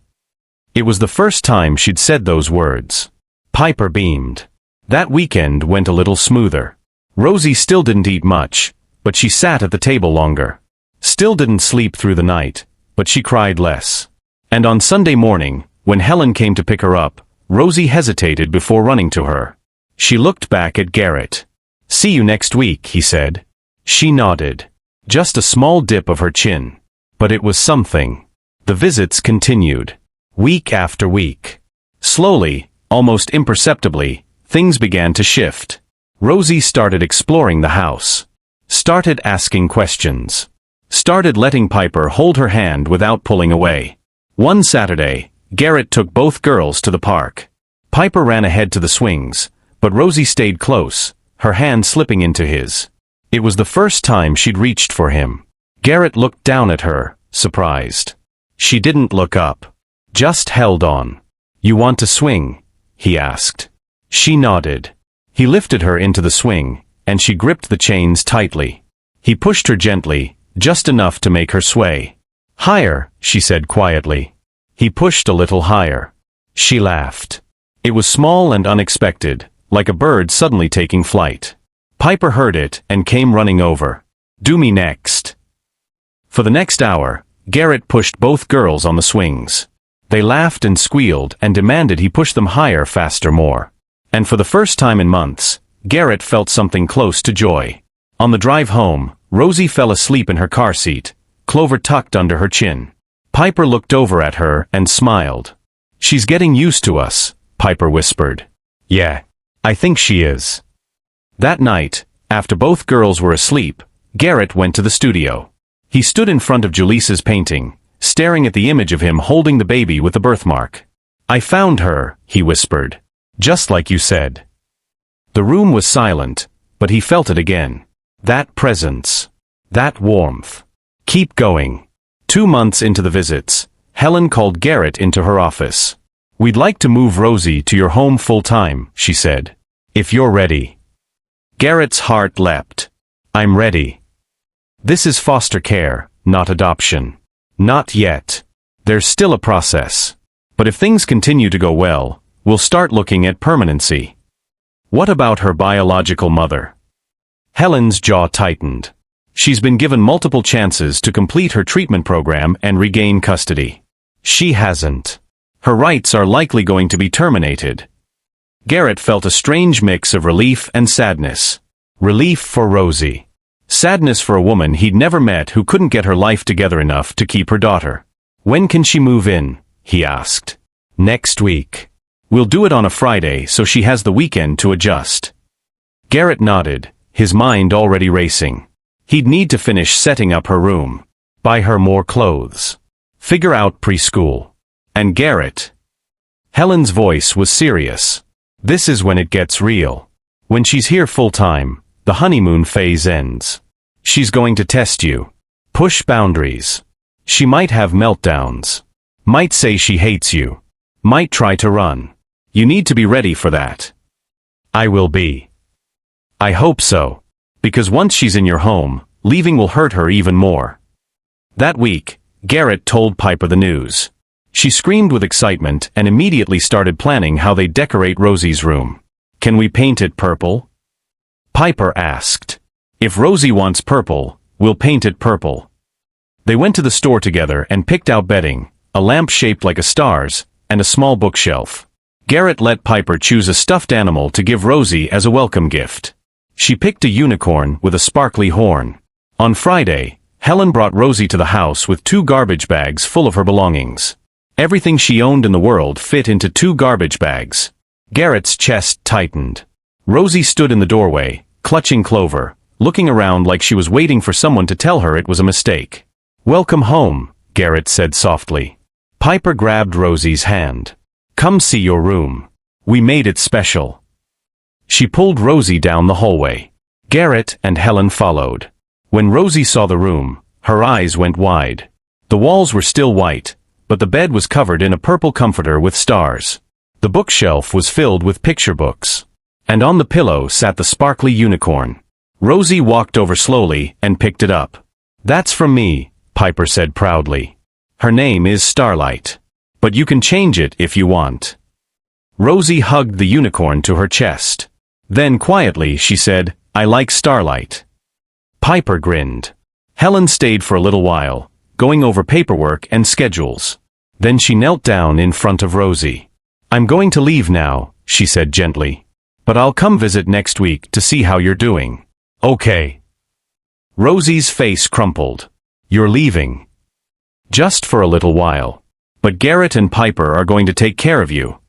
It was the first time she'd said those words. Piper beamed. That weekend went a little smoother. Rosie still didn't eat much, but she sat at the table longer. Still didn't sleep through the night, but she cried less. And on Sunday morning, when Helen came to pick her up, Rosie hesitated before running to her. She looked back at Garrett. "See you next week," he said. She nodded. Just a small dip of her chin. But it was something. The visits continued. Week after week. Slowly, almost imperceptibly, things began to shift. Rosie started exploring the house. Started asking questions. Started letting Piper hold her hand without pulling away. One Saturday, Garrett took both girls to the park. Piper ran ahead to the swings, but Rosie stayed close, her hand slipping into his. It was the first time she'd reached for him. Garrett looked down at her, surprised. She didn't look up. Just held on. "You want to swing?" he asked. She nodded. He lifted her into the swing, and she gripped the chains tightly. He pushed her gently, just enough to make her sway. "Higher," she said quietly. He pushed a little higher. She laughed. It was small and unexpected, like a bird suddenly taking flight. Piper heard it and came running over. "Do me next." For the next hour, Garrett pushed both girls on the swings. They laughed and squealed and demanded he push them higher, faster, more. And for the first time in months, Garrett felt something close to joy. On the drive home, Rosie fell asleep in her car seat, Clover tucked under her chin. Piper looked over at her and smiled. "She's getting used to us," Piper whispered. "Yeah, I think she is." That night, after both girls were asleep, Garrett went to the studio. He stood in front of Julisa's painting, staring at the image of him holding the baby with the birthmark. "I found her," he whispered. "Just like you said." The room was silent, but he felt it again. That presence. That warmth. Keep going. 2 months into the visits, Helen called Garrett into her office. "We'd like to move Rosie to your home full-time," she said. "If you're ready." Garrett's heart leapt. "I'm ready." "This is foster care, not adoption." "Not yet. There's still a process. But if things continue to go well, we'll start looking at permanency." "What about her biological mother?" Helen's jaw tightened. She's been given multiple chances to complete her treatment program and regain custody. She hasn't. Her rights are likely going to be terminated. Garrett felt a strange mix of relief and sadness. Relief for Rosie. Sadness for a woman he'd never met who couldn't get her life together enough to keep her daughter. "When can she move in?" he asked. "Next week. We'll do it on a Friday so she has the weekend to adjust." Garrett nodded, his mind already racing. He'd need to finish setting up her room. Buy her more clothes. Figure out preschool. And Garrett. Helen's voice was serious. This is when it gets real. When she's here full-time, the honeymoon phase ends. She's going to test you. Push boundaries. She might have meltdowns. Might say she hates you. Might try to run. You need to be ready for that. I will be. I hope so. Because once she's in your home, leaving will hurt her even more. That week, Garrett told Piper the news. She screamed with excitement and immediately started planning how they'd decorate Rosie's room. Can we paint it purple? Piper asked. If Rosie wants purple, we'll paint it purple. They went to the store together and picked out bedding, a lamp shaped like a star's, and a small bookshelf. Garrett let Piper choose a stuffed animal to give Rosie as a welcome gift. She picked a unicorn with a sparkly horn. On Friday, Helen brought Rosie to the house with 2 garbage bags full of her belongings. Everything she owned in the world fit into 2 garbage bags. Garrett's chest tightened. Rosie stood in the doorway, clutching Clover, looking around like she was waiting for someone to tell her it was a mistake. Welcome home, Garrett said softly. Piper grabbed Rosie's hand. Come see your room. We made it special. She pulled Rosie down the hallway. Garrett and Helen followed. When Rosie saw the room, her eyes went wide. The walls were still white, but the bed was covered in a purple comforter with stars. The bookshelf was filled with picture books. And on the pillow sat the sparkly unicorn. Rosie walked over slowly and picked it up. That's from me, Piper said proudly. Her name is Starlight. But you can change it if you want. Rosie hugged the unicorn to her chest. Then quietly she said, I like Starlight. Piper grinned. Helen stayed for a little while, going over paperwork and schedules. Then she knelt down in front of Rosie. I'm going to leave now, she said gently. But I'll come visit next week to see how you're doing. Okay. Rosie's face crumpled. You're leaving. Just for a little while. But Garrett and Piper are going to take care of you.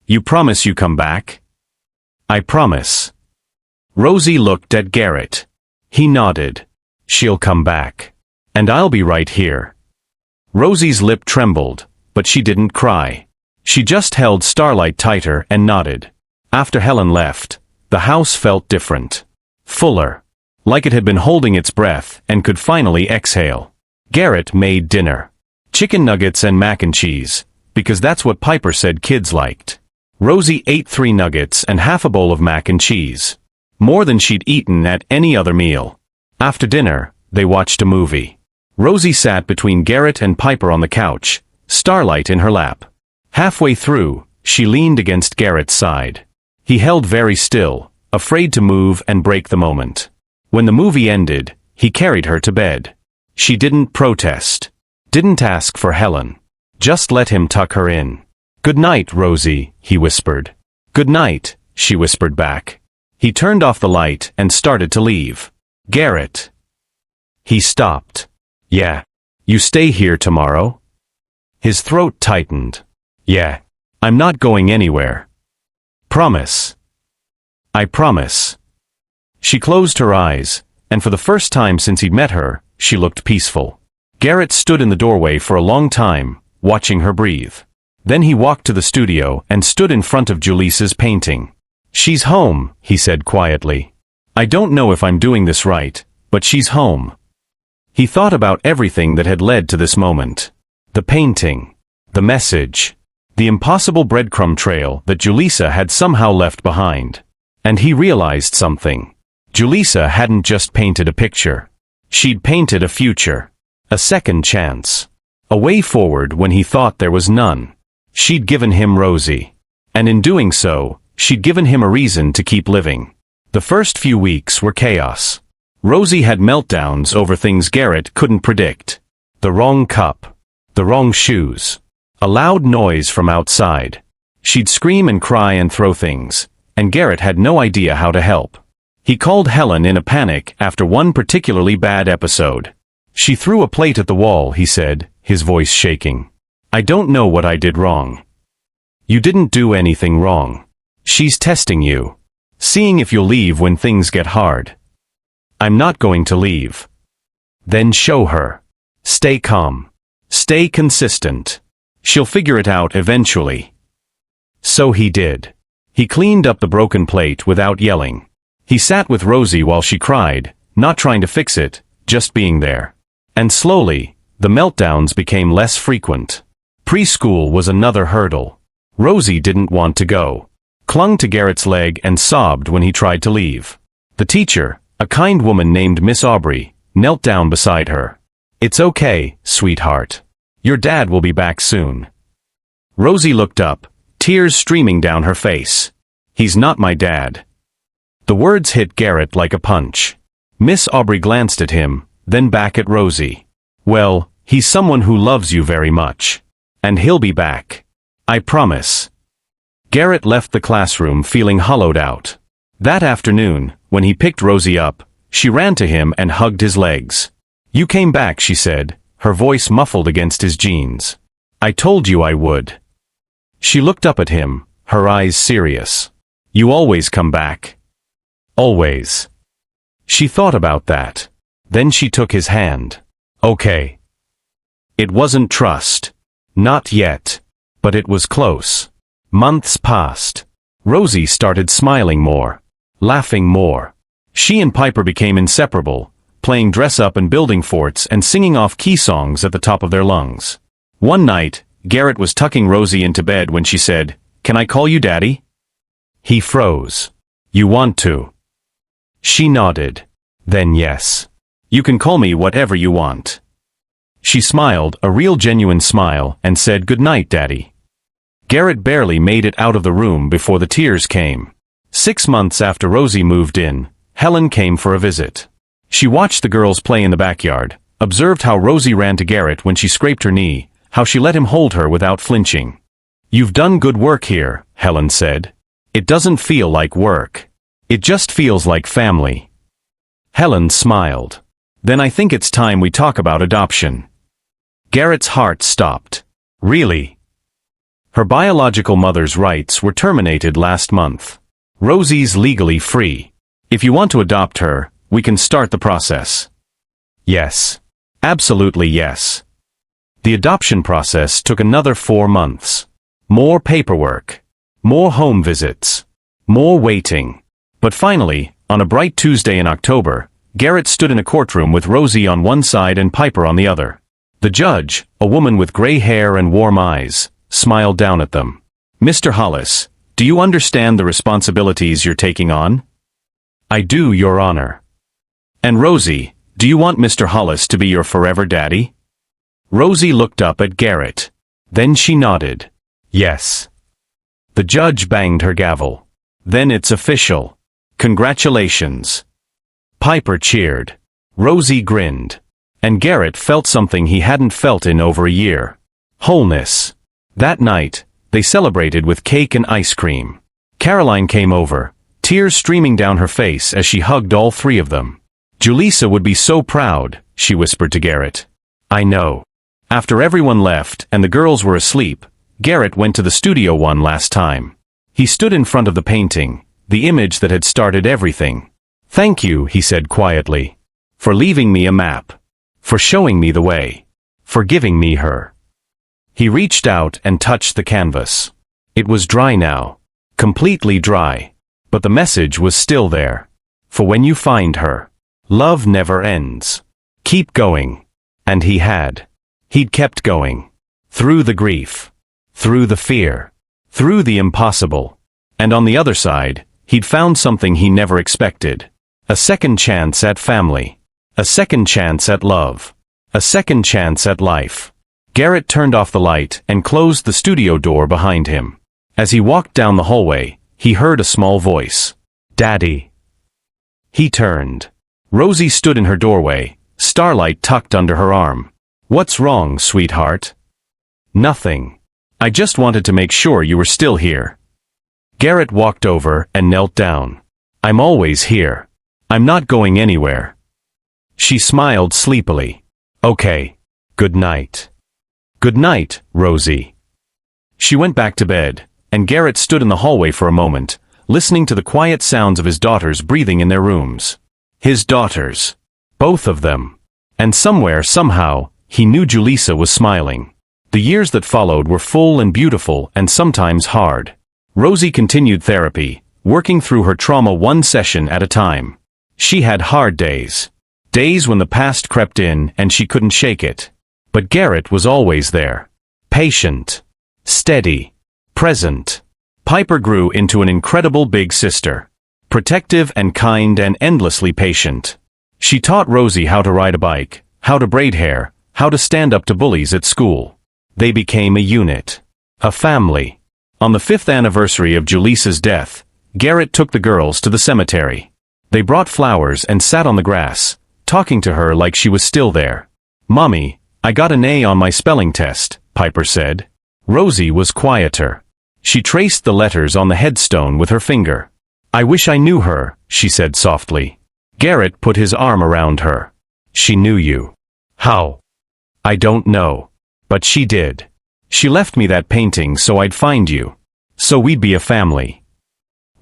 You promise you come back? I promise. Rosie looked at Garrett. He nodded. She'll come back. And I'll be right here. Rosie's lip trembled, but she didn't cry. She just held Starlight tighter and nodded. After Helen left, the house felt different. Fuller. Like it had been holding its breath and could finally exhale. Garrett made dinner. Chicken nuggets and mac and cheese, because that's what Piper said kids liked. Rosie ate 3 nuggets and half a bowl of mac and cheese. More than she'd eaten at any other meal. After dinner, they watched a movie. Rosie sat between Garrett and Piper on the couch, Starlight in her lap. Halfway through, she leaned against Garrett's side. He held very still, afraid to move and break the moment. When the movie ended, he carried her to bed. She didn't protest. Didn't ask for Helen. Just let him tuck her in. Good night, Rosie, he whispered. Good night, she whispered back. He turned off the light and started to leave. Garrett. He stopped. Yeah. You stay here tomorrow? His throat tightened. Yeah. I'm not going anywhere. Promise. I promise. She closed her eyes, and for the first time since he'd met her, she looked peaceful. Garrett stood in the doorway for a long time, watching her breathe. Then he walked to the studio and stood in front of Julisa's painting. She's home, he said quietly. I don't know if I'm doing this right, but she's home. He thought about everything that had led to this moment. The painting. The message. The impossible breadcrumb trail that Julisa had somehow left behind. And he realized something. Julisa hadn't just painted a picture. She'd painted a future. A second chance. A way forward when he thought there was none. She'd given him Rosie. And in doing so, she'd given him a reason to keep living. The first few weeks were chaos. Rosie had meltdowns over things Garrett couldn't predict. The wrong cup. The wrong shoes. A loud noise from outside. She'd scream and cry and throw things, and Garrett had no idea how to help. He called Helen in a panic after one particularly bad episode. She threw a plate at the wall, he said, his voice shaking. I don't know what I did wrong. You didn't do anything wrong. She's testing you. Seeing if you'll leave when things get hard. I'm not going to leave. Then show her. Stay calm. Stay consistent. She'll figure it out eventually. So he did. He cleaned up the broken plate without yelling. He sat with Rosie while she cried, not trying to fix it, just being there. And slowly, the meltdowns became less frequent. Preschool was another hurdle. Rosie didn't want to go, clung to Garrett's leg and sobbed when he tried to leave. The teacher, a kind woman named Miss Aubrey, knelt down beside her. "It's okay, sweetheart. Your dad will be back soon." Rosie looked up, tears streaming down her face. "He's not my dad." The words hit Garrett like a punch. Miss Aubrey glanced at him, then back at Rosie. "Well, he's someone who loves you very much. And he'll be back. I promise." Garrett left the classroom feeling hollowed out. That afternoon, when he picked Rosie up, she ran to him and hugged his legs. "You came back," she said, her voice muffled against his jeans. "I told you I would." She looked up at him, her eyes serious. "You always come back." "Always." She thought about that. Then she took his hand. "Okay." It wasn't trust. Not yet. But it was close. Months passed. Rosie started smiling more, laughing more. She and Piper became inseparable, playing dress-up and building forts and singing off key songs at the top of their lungs. One night, Garrett was tucking Rosie into bed when she said, "Can I call you Daddy?" He froze. "You want to?" She nodded. "Then yes. You can call me whatever you want." She smiled, a real genuine smile, and said, "Good night, Daddy." Garrett barely made it out of the room before the tears came. 6 months after Rosie moved in, Helen came for a visit. She watched the girls play in the backyard, observed how Rosie ran to Garrett when she scraped her knee, how she let him hold her without flinching. "You've done good work here," Helen said. "It doesn't feel like work. It just feels like family." Helen smiled. "Then I think it's time we talk about adoption." Garrett's heart stopped. "Really?" Her biological mother's rights were terminated last month. Rosie's legally free. "If you want to adopt her, we can start the process." "Yes. Absolutely yes." The adoption process took another 4 months. More paperwork. More home visits. More waiting. But finally, on a bright Tuesday in October, Garrett stood in a courtroom with Rosie on one side and Piper on the other. The judge, a woman with gray hair and warm eyes, smiled down at them. "Mr. Hollis, do you understand the responsibilities you're taking on?" "I do, Your Honor." "And Rosie, do you want Mr. Hollis to be your forever daddy?" Rosie looked up at Garrett. Then she nodded. "Yes." The judge banged her gavel. "Then it's official. Congratulations." Piper cheered. Rosie grinned. And Garrett felt something he hadn't felt in over a year. Wholeness. That night, they celebrated with cake and ice cream. Caroline came over, tears streaming down her face as she hugged all 3 of them. "Julissa would be so proud," she whispered to Garrett. "I know." After everyone left and the girls were asleep, Garrett went to the studio one last time. He stood in front of the painting, the image that had started everything. "Thank you," he said quietly, "for leaving me a map. For showing me the way. For giving me her." He reached out and touched the canvas. It was dry now. Completely dry. But the message was still there. For when you find her, love never ends. Keep going. And he had. He'd kept going. Through the grief. Through the fear. Through the impossible. And on the other side, he'd found something he never expected. A second chance at family. A second chance at love. A second chance at life. Garrett turned off the light and closed the studio door behind him. As he walked down the hallway, he heard a small voice. "Daddy." He turned. Rosie stood in her doorway, starlight tucked under her arm. "What's wrong, sweetheart?" "Nothing. I just wanted to make sure you were still here." Garrett walked over and knelt down. "I'm always here. I'm not going anywhere." She smiled sleepily. "Okay. Good night." "Good night, Rosie." She went back to bed, and Garrett stood in the hallway for a moment, listening to the quiet sounds of his daughters breathing in their rooms. His daughters. Both of them. And somewhere, somehow, he knew Julissa was smiling. The years that followed were full and beautiful and sometimes hard. Rosie continued therapy, working through her trauma one session at a time. She had hard days. Days when the past crept in and she couldn't shake it. But Garrett was always there. Patient. Steady. Present. Piper grew into an incredible big sister. Protective and kind and endlessly patient. She taught Rosie how to ride a bike, how to braid hair, how to stand up to bullies at school. They became a unit. A family. On the 5th anniversary of Julisa's death, Garrett took the girls to the cemetery. They brought flowers and sat on the grass, talking to her like she was still there. "Mommy, I got an A on my spelling test," Piper said. Rosie was quieter. She traced the letters on the headstone with her finger. "I wish I knew her," she said softly. Garrett put his arm around her. "She knew you." "How?" "I don't know. But she did. She left me that painting so I'd find you. So we'd be a family."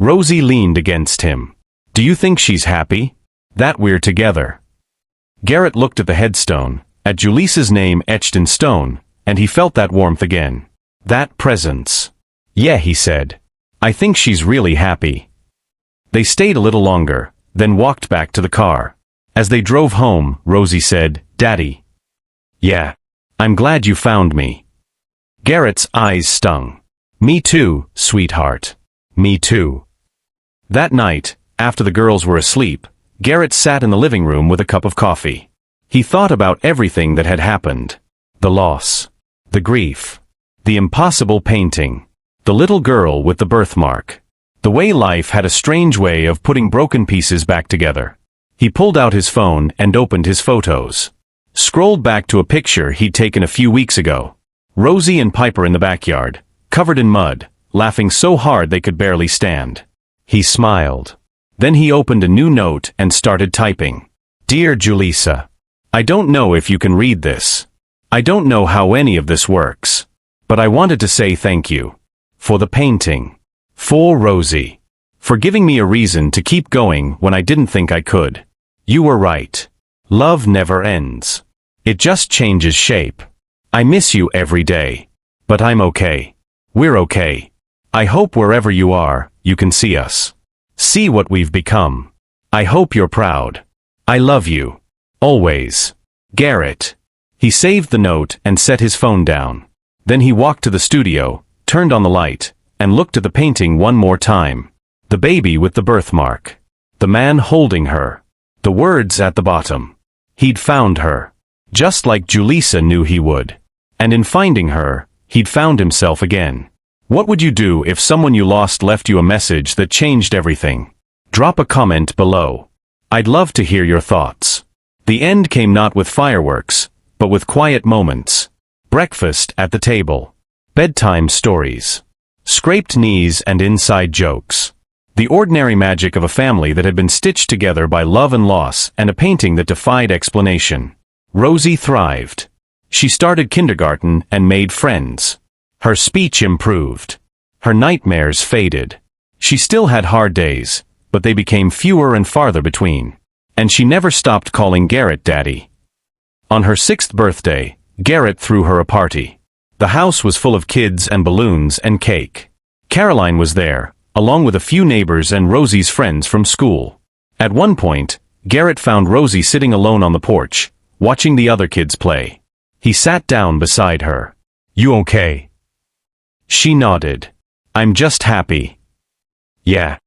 Rosie leaned against him. "Do you think she's happy? That we're together?" Garrett looked at the headstone, at Julisa's name etched in stone, and he felt that warmth again. That presence. "Yeah," he said. "I think she's really happy." They stayed a little longer, then walked back to the car. As they drove home, Rosie said, "Daddy." "Yeah. I'm glad you found me." Garrett's eyes stung. "Me too, sweetheart. Me too." That night, after the girls were asleep, Garrett sat in the living room with a cup of coffee. He thought about everything that had happened. The loss. The grief. The impossible painting. The little girl with the birthmark. The way life had a strange way of putting broken pieces back together. He pulled out his phone and opened his photos. Scrolled back to a picture he'd taken a few weeks ago. Rosie and Piper in the backyard, covered in mud, laughing so hard they could barely stand. He smiled. Then he opened a new note and started typing. "Dear Julissa, I don't know if you can read this. I don't know how any of this works. But I wanted to say thank you. For the painting. For Rosie. For giving me a reason to keep going when I didn't think I could. You were right. Love never ends. It just changes shape. I miss you every day. But I'm okay. We're okay. I hope wherever you are, you can see us. See what we've become. I hope you're proud. I love you. Always. Garrett." He saved the note and set his phone down. Then he walked to the studio, turned on the light, and looked at the painting one more time. The baby with the birthmark. The man holding her. The words at the bottom. He'd found her. Just like Julissa knew he would. And in finding her, he'd found himself again. What would you do if someone you lost left you a message that changed everything? Drop a comment below. I'd love to hear your thoughts. The end came not with fireworks, but with quiet moments. Breakfast at the table. Bedtime stories. Scraped knees and inside jokes. The ordinary magic of a family that had been stitched together by love and loss and a painting that defied explanation. Rosie thrived. She started kindergarten and made friends. Her speech improved. Her nightmares faded. She still had hard days, but they became fewer and farther between. And she never stopped calling Garrett Daddy. On her 6th birthday, Garrett threw her a party. The house was full of kids and balloons and cake. Caroline was there, along with a few neighbors and Rosie's friends from school. At one point, Garrett found Rosie sitting alone on the porch, watching the other kids play. He sat down beside her. "You okay?" She nodded. "I'm just happy." Yeah.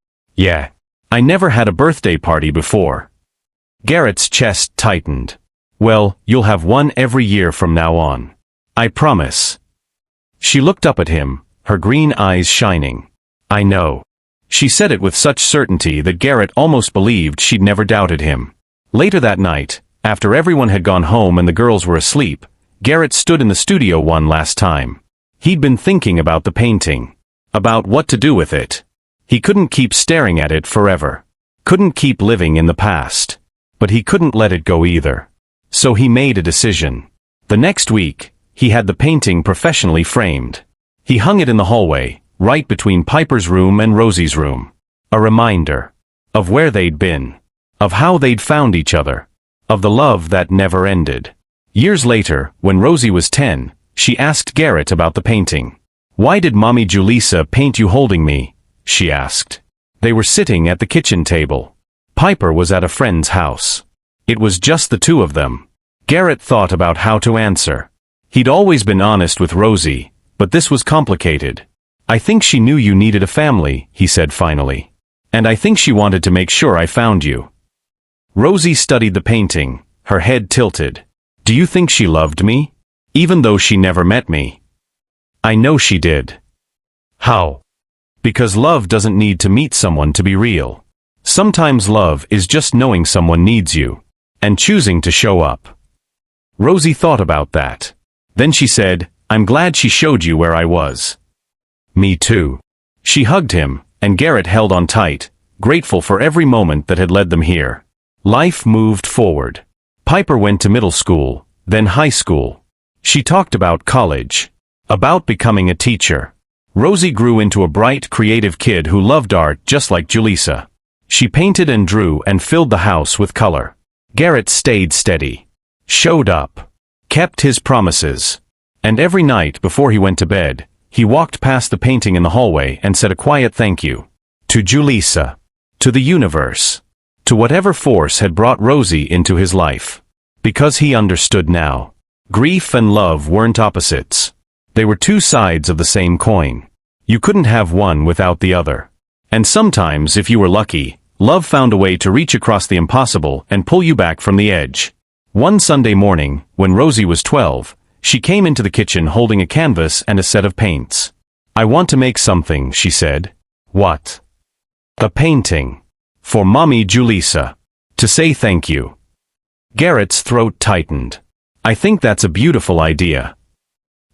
I never had a birthday party before." Garrett's chest tightened. "Well, you'll have one every year from now on. I promise." She looked up at him, her green eyes shining. "I know." She said it with such certainty that Garrett almost believed she'd never doubted him. Later that night, after everyone had gone home and the girls were asleep, Garrett stood in the studio one last time. He'd been thinking about the painting. About what to do with it. He couldn't keep staring at it forever. Couldn't keep living in the past. But he couldn't let it go either. So he made a decision. The next week, he had the painting professionally framed. He hung it in the hallway, right between Piper's room and Rosie's room. A reminder. Of where they'd been. Of how they'd found each other. Of the love that never ended. Years later, when Rosie was 10, She asked Garrett about the painting. "Why did Mommy Julissa paint you holding me?" she asked. They were sitting at the kitchen table. Piper was at a friend's house. It was just the two of them. Garrett thought about how to answer. He'd always been honest with Rosie, but this was complicated. "I think she knew you needed a family," he said finally. "And I think she wanted to make sure I found you." Rosie studied the painting, her head tilted. "Do you think she loved me? Even though she never met me?" "I know she did." "How?" "Because love doesn't need to meet someone to be real. Sometimes love is just knowing someone needs you, and choosing to show up." Rosie thought about that. Then she said, "I'm glad she showed you where I was." "Me too." She hugged him, and Garrett held on tight, grateful for every moment that had led them here. Life moved forward. Piper went to middle school, then high school. She talked about college, about becoming a teacher. Rosie grew into a bright, creative kid who loved art just like Julissa. She painted and drew and filled the house with color. Garrett stayed steady, showed up, kept his promises. And every night before he went to bed, he walked past the painting in the hallway and said a quiet thank you. To Julissa. To the universe. To whatever force had brought Rosie into his life. Because he understood now. Grief and love weren't opposites. They were two sides of the same coin. You couldn't have one without the other. And sometimes, if you were lucky, love found a way to reach across the impossible and pull you back from the edge. One Sunday morning, when Rosie was 12, she came into the kitchen holding a canvas and a set of paints. "I want to make something," she said. "What?" "A painting. For Mommy Julissa. To say thank you." Garrett's throat tightened. "I think that's a beautiful idea."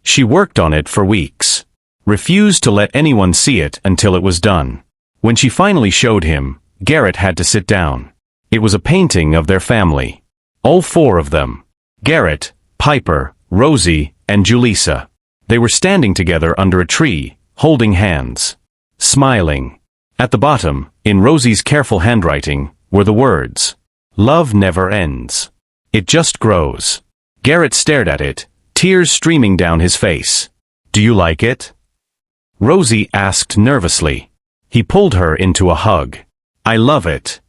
She worked on it for weeks. Refused to let anyone see it until it was done. When she finally showed him, Garrett had to sit down. It was a painting of their family. All four of them. Garrett, Piper, Rosie, and Julissa. They were standing together under a tree, holding hands. Smiling. At the bottom, in Rosie's careful handwriting, were the words, "Love never ends. It just grows." Garrett stared at it, tears streaming down his face. "Do you like it?" Rosie asked nervously. He pulled her into a hug. "I love it.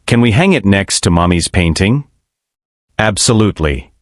Can we hang it next to Mommy's painting?" "Absolutely."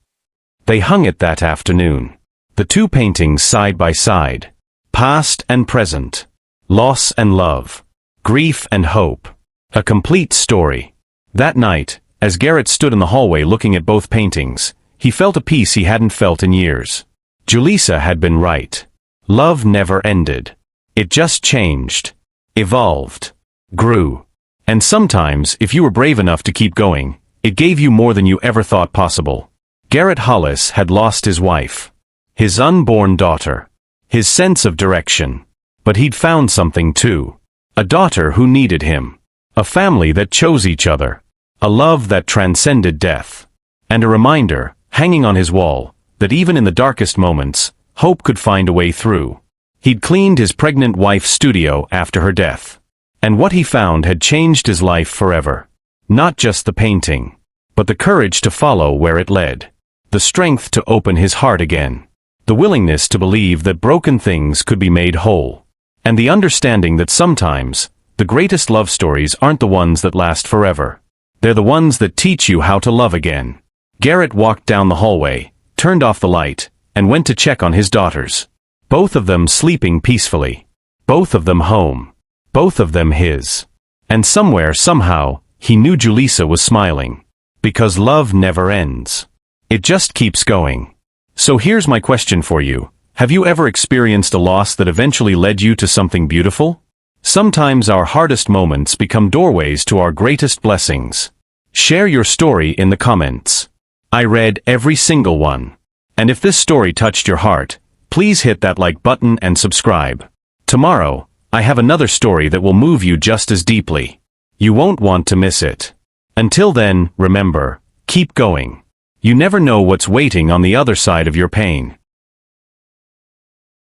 They hung it that afternoon. The two paintings side by side. Past and present. Loss and love. Grief and hope. A complete story. That night, as Garrett stood in the hallway looking at both paintings, he felt a peace he hadn't felt in years. Julissa had been right. Love never ended. It just changed. Evolved. Grew. And sometimes, if you were brave enough to keep going, it gave you more than you ever thought possible. Garrett Hollis had lost his wife. His unborn daughter. His sense of direction. But he'd found something too. A daughter who needed him. A family that chose each other. A love that transcended death. And a reminder, hanging on his wall, that even in the darkest moments, hope could find a way through. He'd cleaned his pregnant wife's studio after her death. And what he found had changed his life forever. Not just the painting, but the courage to follow where it led. The strength to open his heart again. The willingness to believe that broken things could be made whole. And the understanding that sometimes, the greatest love stories aren't the ones that last forever. They're the ones that teach you how to love again. Garrett walked down the hallway, turned off the light, and went to check on his daughters. Both of them sleeping peacefully. Both of them home. Both of them his. And somewhere, somehow, he knew Julissa was smiling. Because love never ends. It just keeps going. So here's my question for you. Have you ever experienced a loss that eventually led you to something beautiful? Sometimes our hardest moments become doorways to our greatest blessings. Share your story in the comments. I read every single one. And if this story touched your heart, please hit that like button and subscribe. Tomorrow, I have another story that will move you just as deeply. You won't want to miss it. Until then, remember, keep going. You never know what's waiting on the other side of your pain.